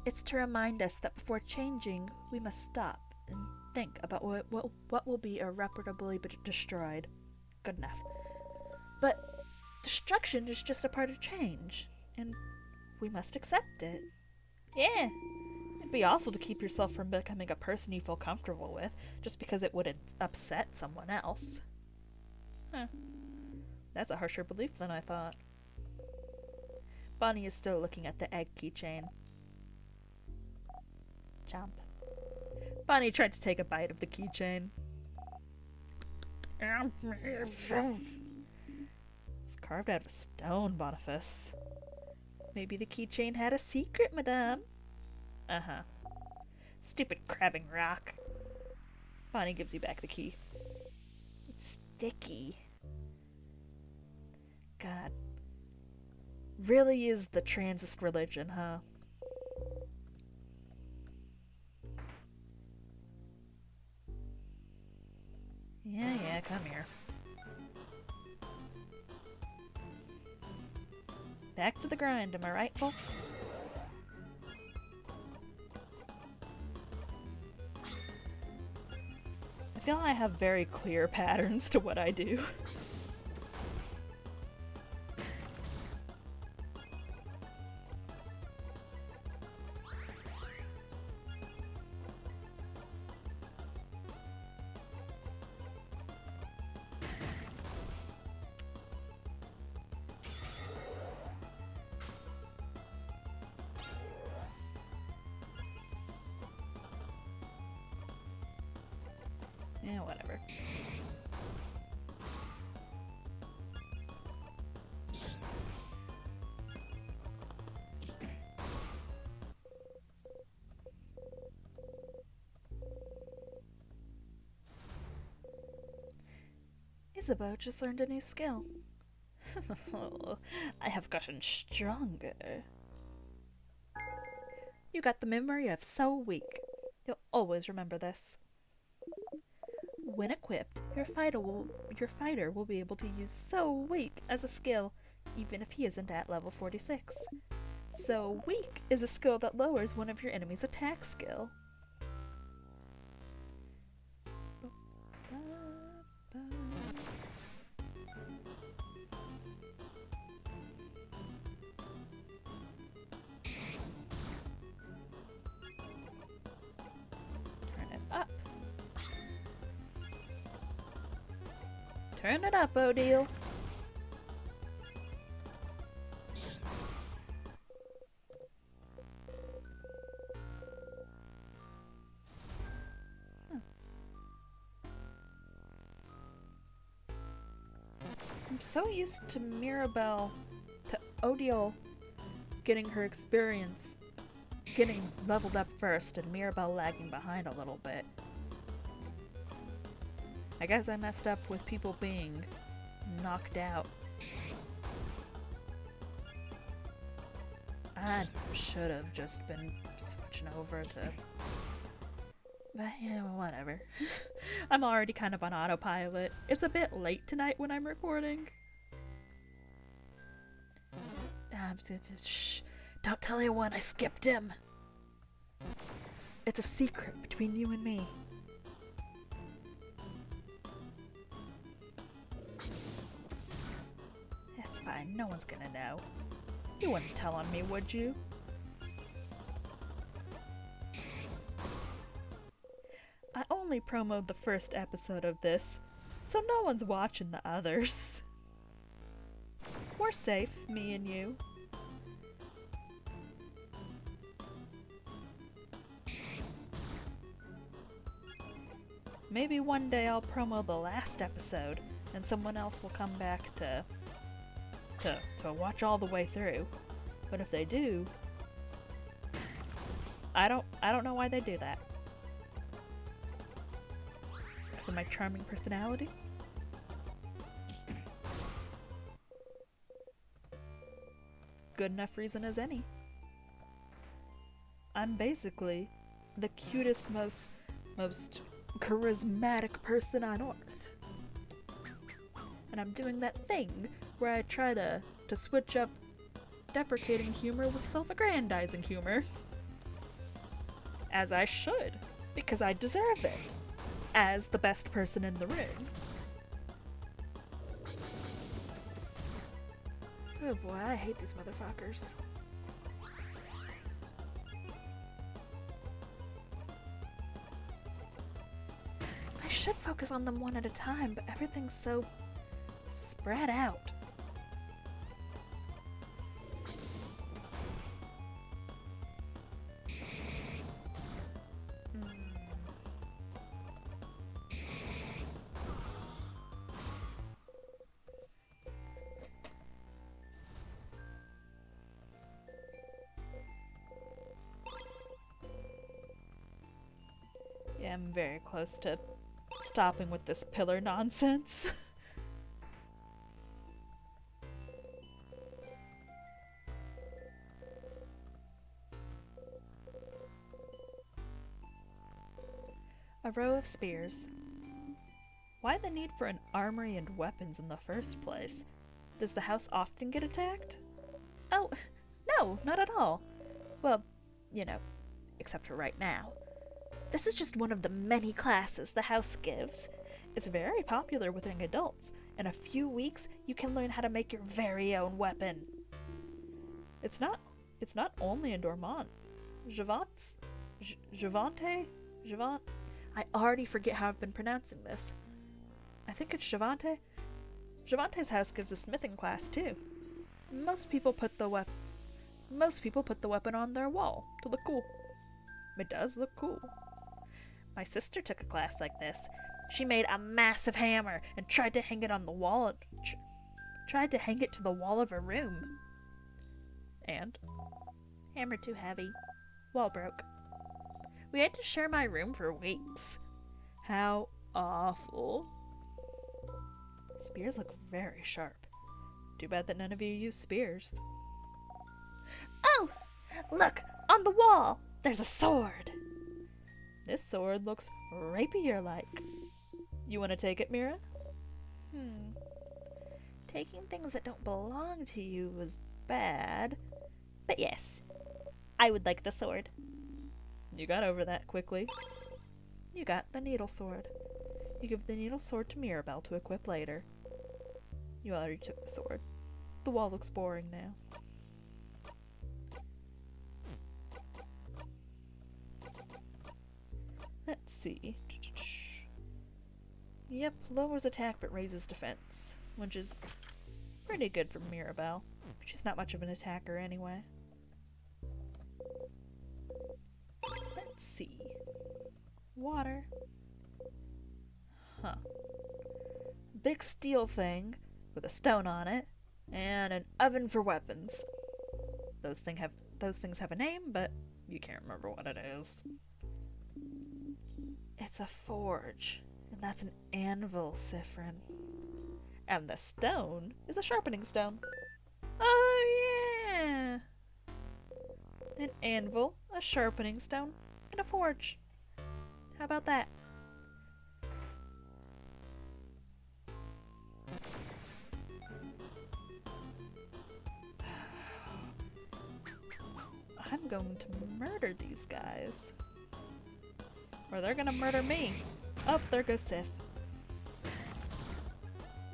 S1: It's to remind us that before changing, we must stop and think about what will be irreparably destroyed. Good enough. But destruction is just a part of change, and we must accept it. Yeah, it'd be awful to keep yourself from becoming a person you feel comfortable with just because it would upset someone else. Huh. That's a harsher belief than I thought. Bonnie is still looking at the egg keychain. Chomp. Bonnie tried to take a bite of the keychain. It's carved out of stone, Boniface. Maybe the keychain had a secret, madame. Uh-huh. Stupid crabbing rock. Bonnie gives you back the key. It's sticky. God. Really is the transist religion, huh? Yeah, come here. Back to the grind, am I right, folks? I feel I have very clear patterns to what I do. Yeah, whatever. Isabeau just learned a new skill. I have gotten stronger. You got the memory of so weak. You'll always remember this. When equipped, your fighter will be able to use so weak as a skill, even if he isn't at level 46. So weak is a skill that lowers one of your enemy's attack skill. Turn it up. Turn it up, Odile. I'm so used to Odile getting her experience, getting leveled up first, and Mirabelle lagging behind a little bit. I guess I messed up with people being knocked out. I should have just been switching over to... But yeah, whatever. I'm already kind of on autopilot. It's a bit late tonight when I'm recording. Shh. Don't tell anyone I skipped him. It's a secret between you and me. It's fine, no one's gonna know. You wouldn't tell on me, would you? I only promoted the first episode of this, so no one's watching the others. We're safe, me and you. Maybe one day I'll promo the last episode, and someone else will come back to watch all the way through. But if they do, I don't know why they do that. Because of my charming personality? Good enough reason as any. I'm basically the cutest, most charismatic person on Earth. And I'm doing that thing where I try to switch up deprecating humor with self-aggrandizing humor. As I should, because I deserve it, as the best person in the room. Oh boy, I hate these motherfuckers. I should focus on them one at a time, but everything's so spread out. Yeah, I'm very close to stopping with this pillar nonsense. A row of spears. Why the need for an armory and weapons in the first place? Does the house often get attacked? Oh, no, not at all. Well, you know, except for right now. This is just one of the many classes the house gives. It's very popular with young adults. In a few weeks, you can learn how to make your very own weapon. It's not only in Dormont. Javante? I already forget how I've been pronouncing this. I think it's Javante. Javante's house gives a smithing class too. Most people put the weapon on their wall to look cool. It does look cool. My sister took a class like this. She made a massive hammer and tried to hang it on the wall. Tried to hang it to the wall of her room. And? Hammer too heavy. Wall broke. We had to share my room for weeks. How awful. Spears look very sharp. Too bad that none of you use spears. Oh! Look! On the wall! There's a sword! This sword looks rapier-like. You want to take it, Mira? Taking things that don't belong to you was bad. But yes, I would like the sword. You got over that quickly. You got the needle sword. You give the needle sword to Mirabelle to equip later. You already took the sword. The wall looks boring now. Let's see. Yep, lowers attack but raises defense, which is pretty good for Mirabelle. She's not much of an attacker anyway. Let's see. Water. Huh. Big steel thing with a stone on it, and an oven for weapons. Those things have a name, but you can't remember what it is. It's a forge, and that's an anvil, Siffrin. And the stone is a sharpening stone. Oh yeah! An anvil, a sharpening stone, and a forge. How about that? I'm going to murder these guys. Or they're gonna murder me. Oh, there goes Sif.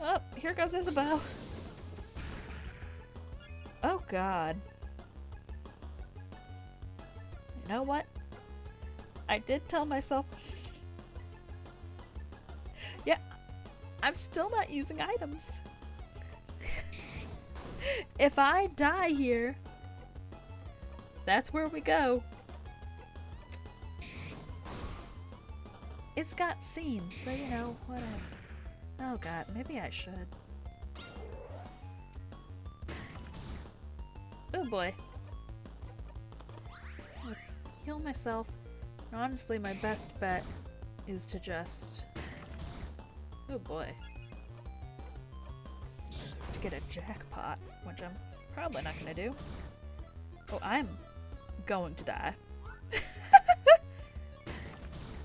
S1: Oh, here goes Isabel. Oh god. You know what? I did tell myself... yeah, I'm still not using items. If I die here, that's where we go. It's got scenes, so you know, whatever. Oh god, maybe I should. Oh boy. Let's heal myself. And honestly, my best bet is to just... oh boy. Is to get a jackpot, which I'm probably not gonna do. Oh, I'm going to die.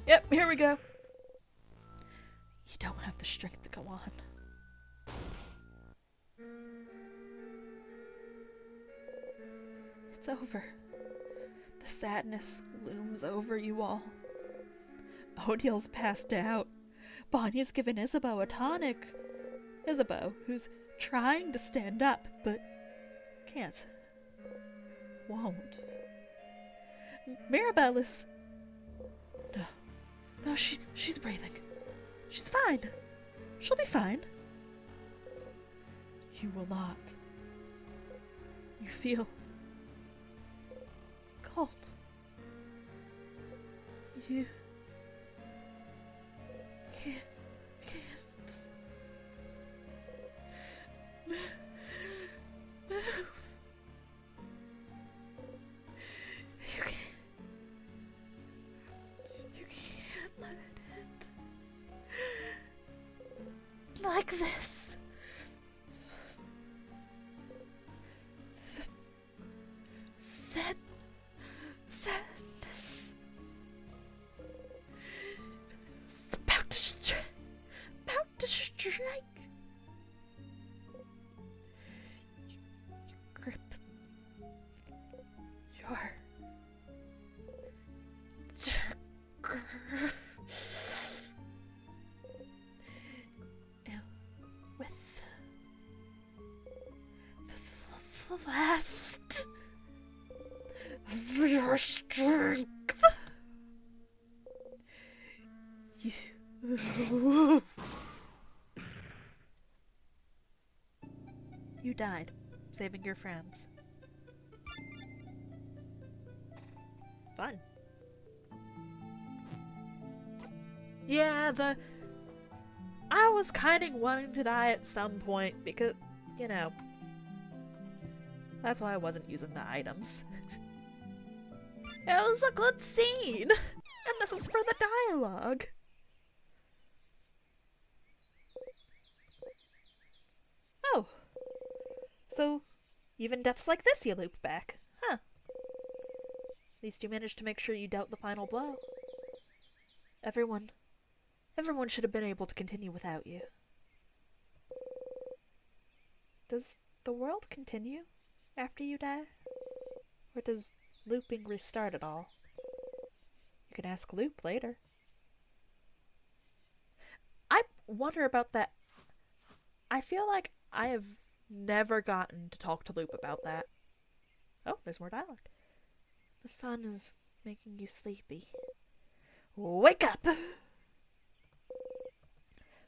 S1: Yep, here we go. You don't have the strength to go on. It's over. The sadness looms over you all. Odiel's passed out. Bonnie's given Isabeau a tonic. Isabeau, who's trying to stand up, but can't. Won't. Mirabelle is... No, she's breathing. She's fine. She'll be fine. You will not. You feel cold. You can't move. Like this. Sadness. It's about to strike. You grip your last of your strength. You died, saving your friends. Fun. Yeah, I was kind of wanting to die at some point because, you know, that's why I wasn't using the items. It was a good scene! And this is for the dialogue. Oh. So, even deaths like this you loop back. Huh. At least you managed to make sure you dealt the final blow. Everyone should have been able to continue without you. Does the world continue after you die? Or does looping restart at all? You can ask Loop later. I wonder about that. I feel like I have never gotten to talk to Loop about that. Oh, there's more dialogue. The sun is making you sleepy. Wake up!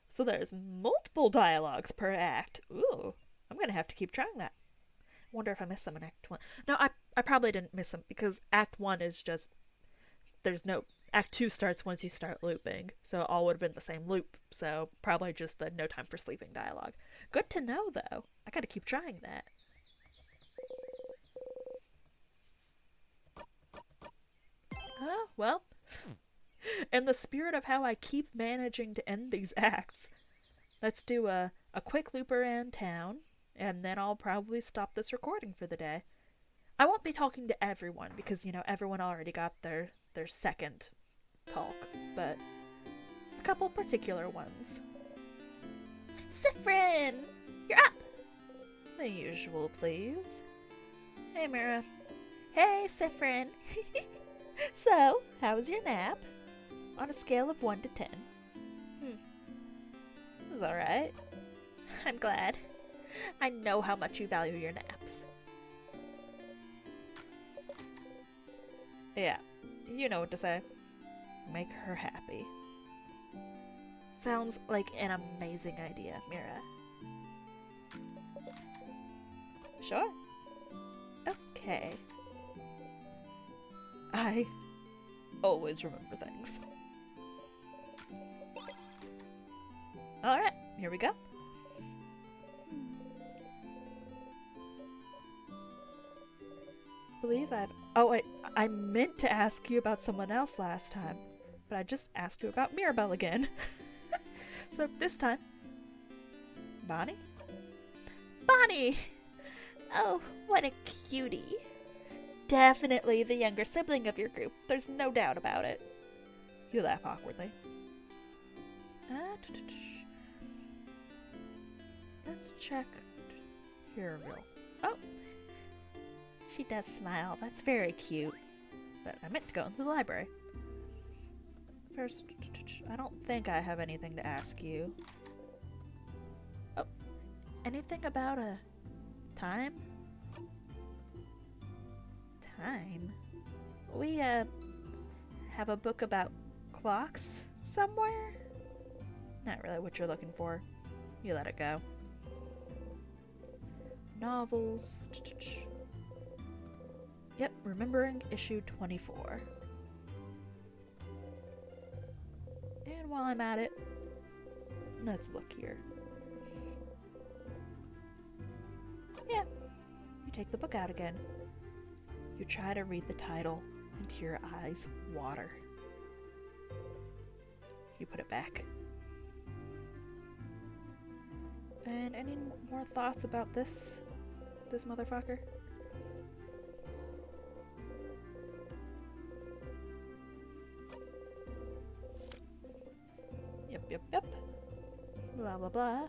S1: So there's multiple dialogues per act. Ooh, I'm gonna have to keep trying that. I wonder if I missed some in Act 1. No, I probably didn't miss them because Act 1 is just... There's no... Act 2 starts once you start looping, so it all would have been the same loop, so probably just the no time for sleeping dialogue. Good to know, though. I gotta keep trying that. Well, in the spirit of how I keep managing to end these acts, let's do a quick loop around town, and then I'll probably stop this recording for the day. I won't be talking to everyone, because, you know, everyone already got their second talk, but a couple particular ones. Sifrin! You're up! The usual, please. Hey, Mira. Hey, Sifrin. So, how was your nap? On a scale of 1 to 10. It was alright. I'm glad. I know how much you value your naps. Yeah, you know what to say. Make her happy. Sounds like an amazing idea, Mira. Sure. Okay. I always remember things. Alright, here we go. Oh wait, I meant to ask you about someone else last time, but I just asked you about Mirabelle again. So this time, Bonnie? Bonnie! Oh, what a cutie. Definitely the younger sibling of your group. There's no doubt about it. You laugh awkwardly. Let's check your real. Oh! She does smile. That's very cute. But I meant to go into the library. First, I don't think I have anything to ask you. Oh, anything about a time? Time? We, have a book about clocks somewhere? Not really what you're looking for. You let it go. Novels. Yep, remembering issue 24. And while I'm at it, let's look here. Yeah, you take the book out again. You try to read the title, and your eyes water. You put it back. And any more thoughts about this motherfucker? Yep. Blah, blah, blah.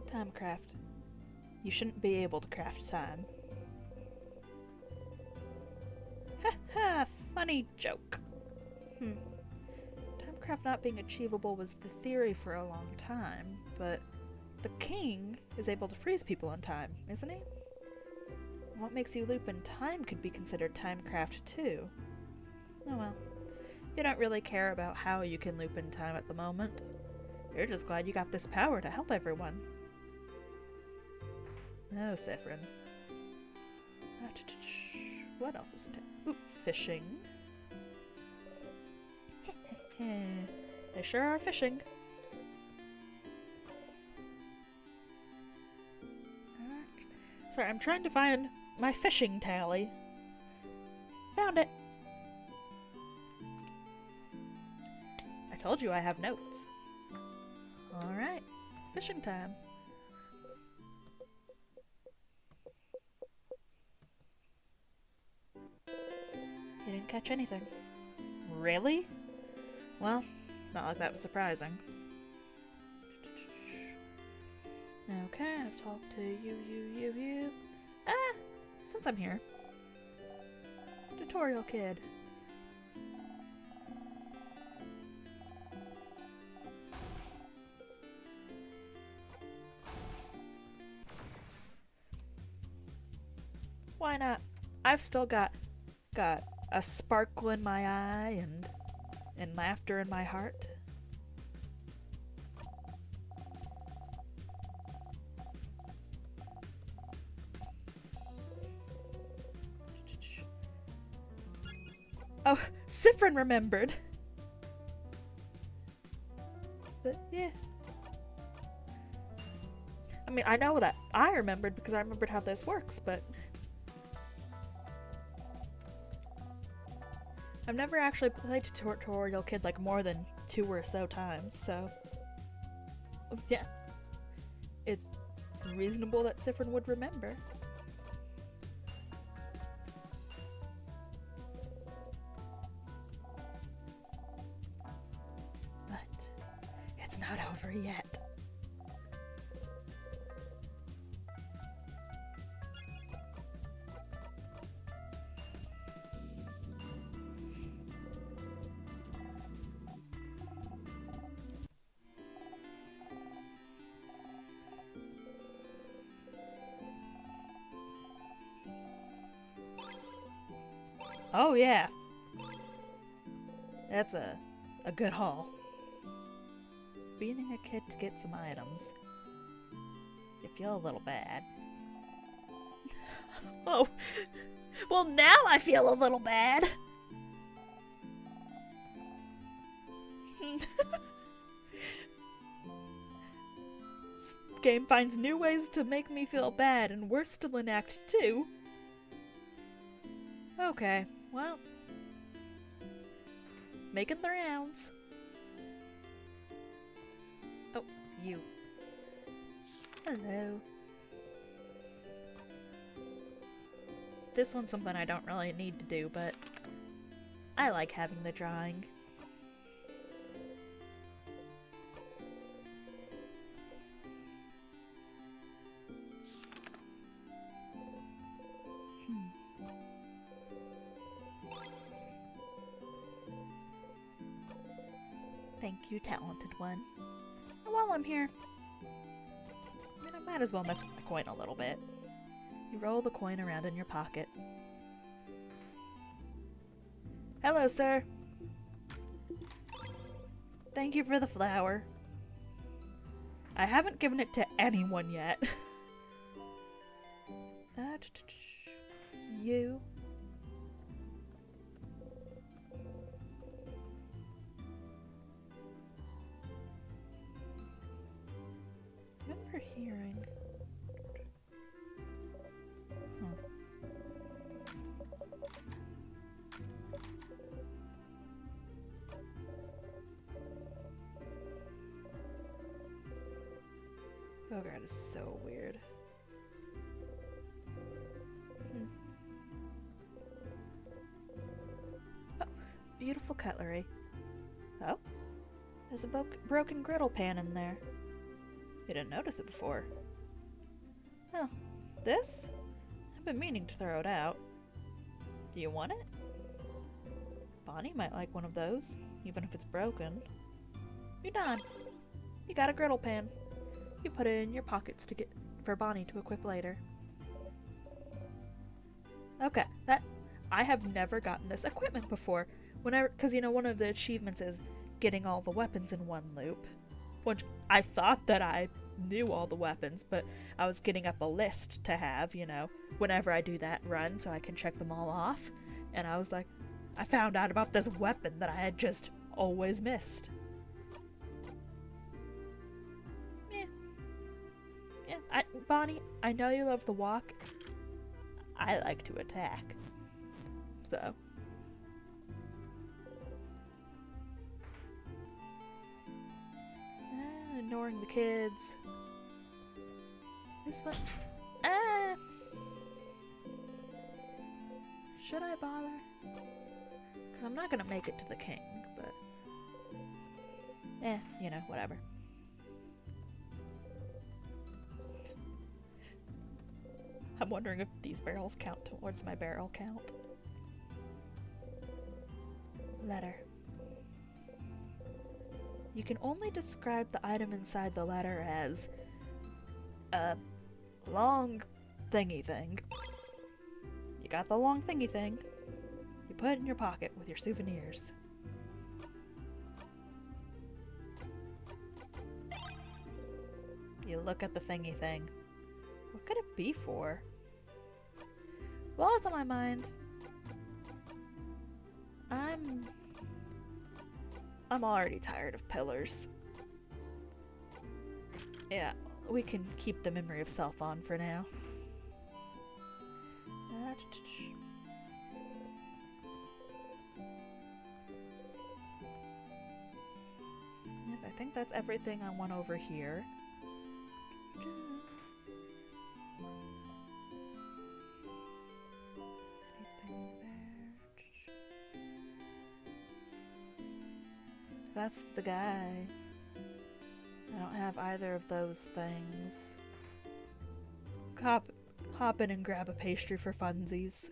S1: Timecraft. You shouldn't be able to craft time. Ha ha! Funny joke. Timecraft not being achievable was the theory for a long time, but the king is able to freeze people in time, isn't he? What makes you loop in time could be considered timecraft too. Oh well. You don't really care about how you can loop in time at the moment. You're just glad you got this power to help everyone. No, Sifrin. What else is it? Ooh, fishing. They sure are fishing. Sorry, I'm trying to find my fishing tally. Found it. I told you I have notes. Alright, fishing time. You didn't catch anything. Really? Well, not like that was surprising. Okay, I've talked to you. Ah! Since I'm here. Tutorial kid. Why not? I've still got a sparkle in my eye and laughter in my heart. Oh, Cyprin remembered. But yeah. I mean, I know that I remembered because I remembered how this works, but I've never actually played Tutorial Kid like more than 2 or so times, so yeah. It's reasonable that Cyprin would remember. But it's not over yet. Oh yeah, that's a good haul. Beating a kid to get some items. You feel a little bad. Oh, well now I feel a little bad. This game finds new ways to make me feel bad, and we're still in Act 2. Okay. Well, making the rounds. Oh, you. Hello. This one's something I don't really need to do, but I like having the drawing. Thank you, talented one. And while I'm here, I might as well mess with my coin a little bit. You roll the coin around in your pocket. Hello, sir. Thank you for the flower. I haven't given it to anyone yet. You. Remember hearing. Bogart is so weird. Oh, beautiful cutlery. Oh, there's a broken griddle pan in there. You didn't notice it before. Oh, this? I've been meaning to throw it out. Do you want it? Bonnie might like one of those, even if it's broken. You're done. You got a griddle pan. You put it in your pockets to get for Bonnie to equip later. Okay, I have never gotten this equipment before. Because you know, one of the achievements is getting all the weapons in one loop, which I thought that I knew all the weapons, but I was getting up a list to have, whenever I do that run so I can check them all off. And I was like, I found out about this weapon that I had just always missed. Yeah, Bonnie, I know you love the walk. I like to attack. So. Ignoring the kids. This one. Should I bother? Because I'm not gonna make it to the king, but. Whatever. I'm wondering if these barrels count towards my barrel count. Letter. You can only describe the item inside the letter as a long thingy thing. You got the long thingy thing. You put it in your pocket with your souvenirs. You look at the thingy thing. What could it be for? While it's on my mind, I'm already tired of pillars. Yeah, we can keep the memory of self on for now. Yep, I think that's everything I want over here. That's the guy. I don't have either of those things. Hop in and grab a pastry for funsies.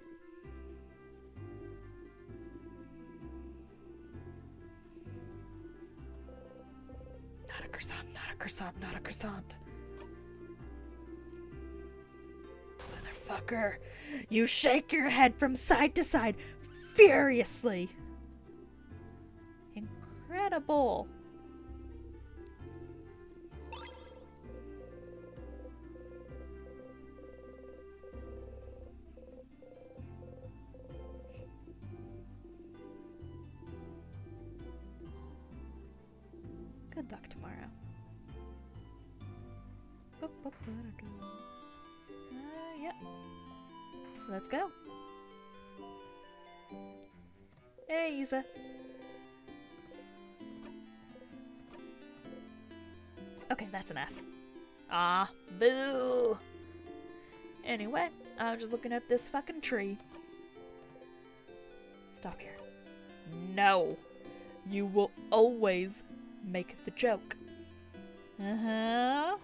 S1: Not a croissant, not a croissant, not a croissant. Motherfucker, you shake your head from side to side furiously. Incredible. Good luck tomorrow. Yep. Let's go. Hey, Isa. Okay, that's enough. Ah, boo! Anyway, I was just looking at this fucking tree. Stop here. No! You will always make the joke. Uh-huh.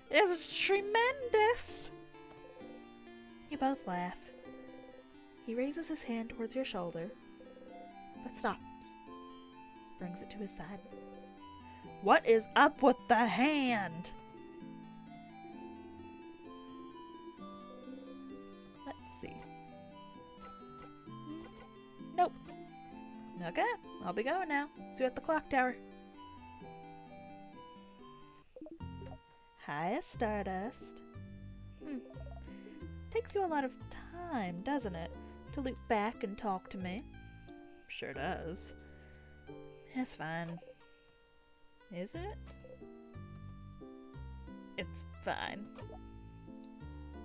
S1: It's tremendous! You both laugh. He raises his hand towards your shoulder, but stops. Brings it to his side. What is up with the hand? Let's see. Nope. Okay, I'll be going now. See you at the clock tower. Hi, Stardust. Takes you a lot of time, doesn't it, to loop back and talk to me? Sure does. It's fine. Is it? It's fine.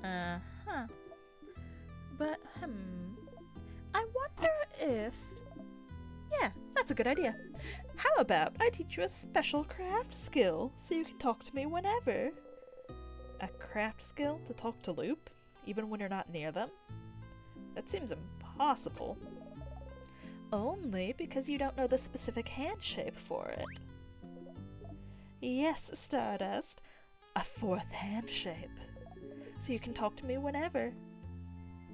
S1: Uh-huh. But, I wonder if... Yeah, that's a good idea. How about I teach you a special craft skill so you can talk to me whenever? A craft skill to talk to Loop, even when you're not near them? That seems impossible. Only because you don't know the specific hand shape for it. Yes, Stardust, a fourth hand shape. So you can talk to me whenever.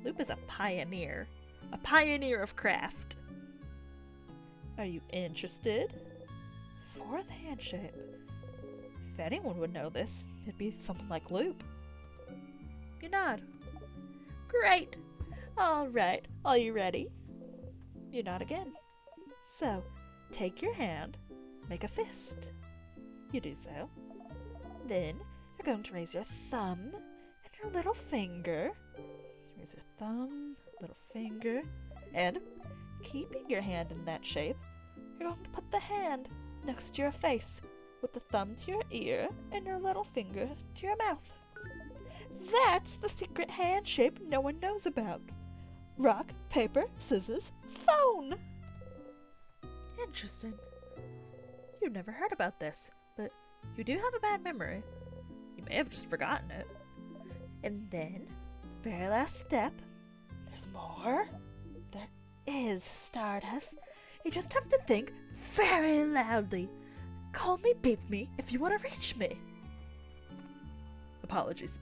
S1: Loop is a pioneer of craft. Are you interested? Fourth hand shape. If anyone would know this, it'd be someone like Loop. You nod. Great! Alright, are you ready? You nod again. So, take your hand, make a fist. You do so. Then, You're going to raise your thumb and your little finger. Raise your thumb, little finger, and keeping your hand in that shape, you're going to put the hand next to your face with the thumb to your ear and your little finger to your mouth. That's the secret hand shape no one knows about. Rock, paper, scissors, phone. Interesting. You've never heard about this, but you do have a bad memory. You may have just forgotten it. And then, very last step, there's more. There is, Stardust. You just have to think very loudly. Call me, beep me, if you want to reach me. Apologies.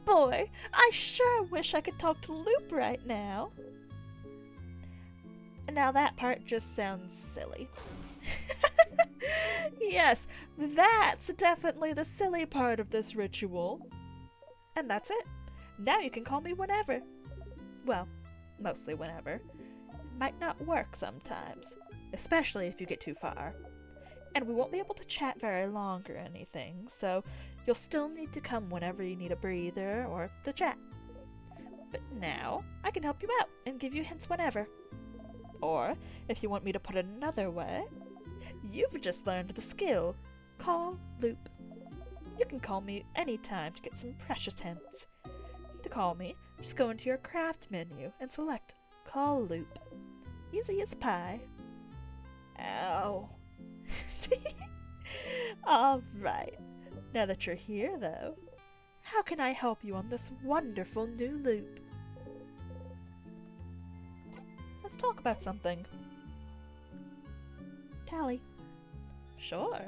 S1: Boy, I sure wish I could talk to Loop right now. Now that part just sounds silly. Yes, that's definitely the silly part of this ritual. And that's it. Now you can call me whenever. Well, mostly whenever. It might not work sometimes, especially if you get too far. And we won't be able to chat very long or anything, so you'll still need to come whenever you need a breather or to chat. But now, I can help you out and give you hints whenever. Or, if you want me to put it another way, you've just learned the skill, Call Loop. You can call me anytime to get some precious hints. To call me, just go into your craft menu and select Call Loop. Easy as pie. Ow. Alright, now that you're here though, how can I help you on this wonderful new loop? Let's talk about something. Callie. Sure.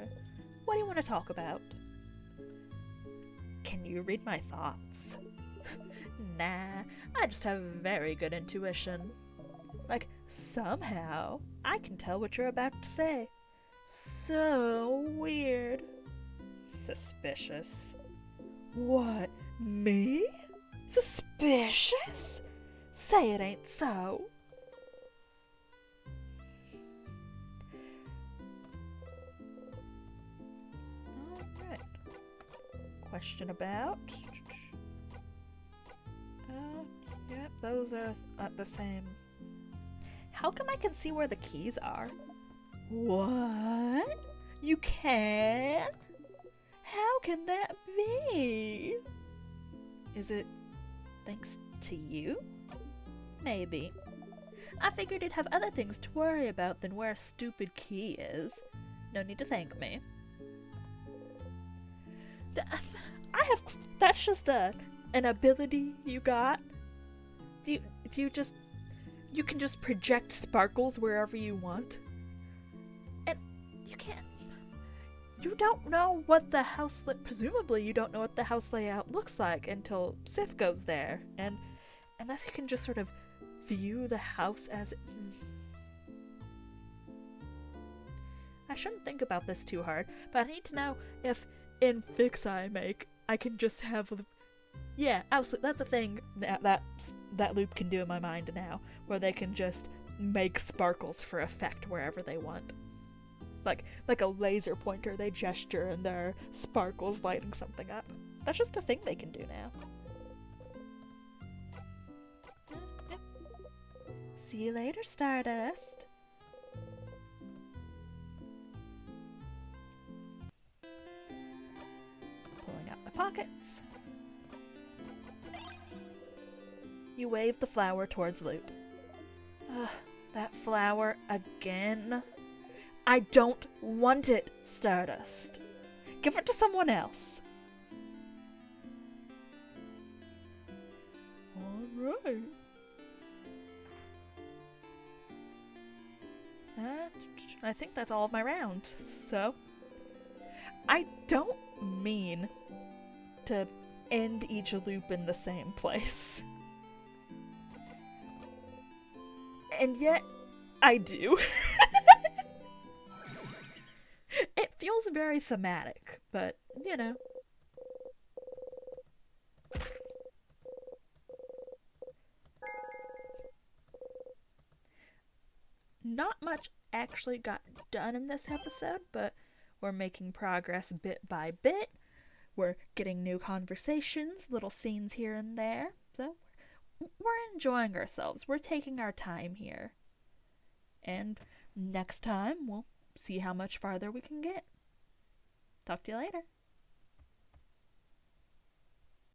S1: What do you want to talk about? Can you read my thoughts? Nah, I just have very good intuition. Like, somehow, I can tell what you're about to say. So weird. Suspicious. What? Me? Suspicious? Say it ain't so. Alright. Question about? Yep, those are the same. How come I can see where the keys are? What? You can? How can that be? Is it thanks to you? Maybe. I figured you'd have other things to worry about than where a stupid key is. No need to thank me. That's just an ability you got? Do you can just project sparkles wherever you want? And you don't know what the house, presumably you don't know what the house layout looks like until Sif goes there, and unless you can just sort of view the house as I shouldn't think about this too hard, but I need to know if in Fix I Make I can just have yeah, absolutely. That's a thing that loop can do in my mind now, where they can just make sparkles for effect wherever they want. Like a laser pointer, they gesture and there are sparkles lighting something up. That's just a thing they can do now. Yep. See you later, Stardust. Pulling out my pockets. You wave the flower towards Loop. That flower again? I don't want it, Stardust. Give it to someone else. Alright. I think that's all of my round, so. I don't mean to end each loop in the same place. And yet, I do. It feels very thematic, but, you know. Not much actually got done in this episode, but we're making progress bit by bit. We're getting new conversations, little scenes here and there. So we're enjoying ourselves. We're taking our time here. And next time, we'll see how much farther we can get. Talk to you later.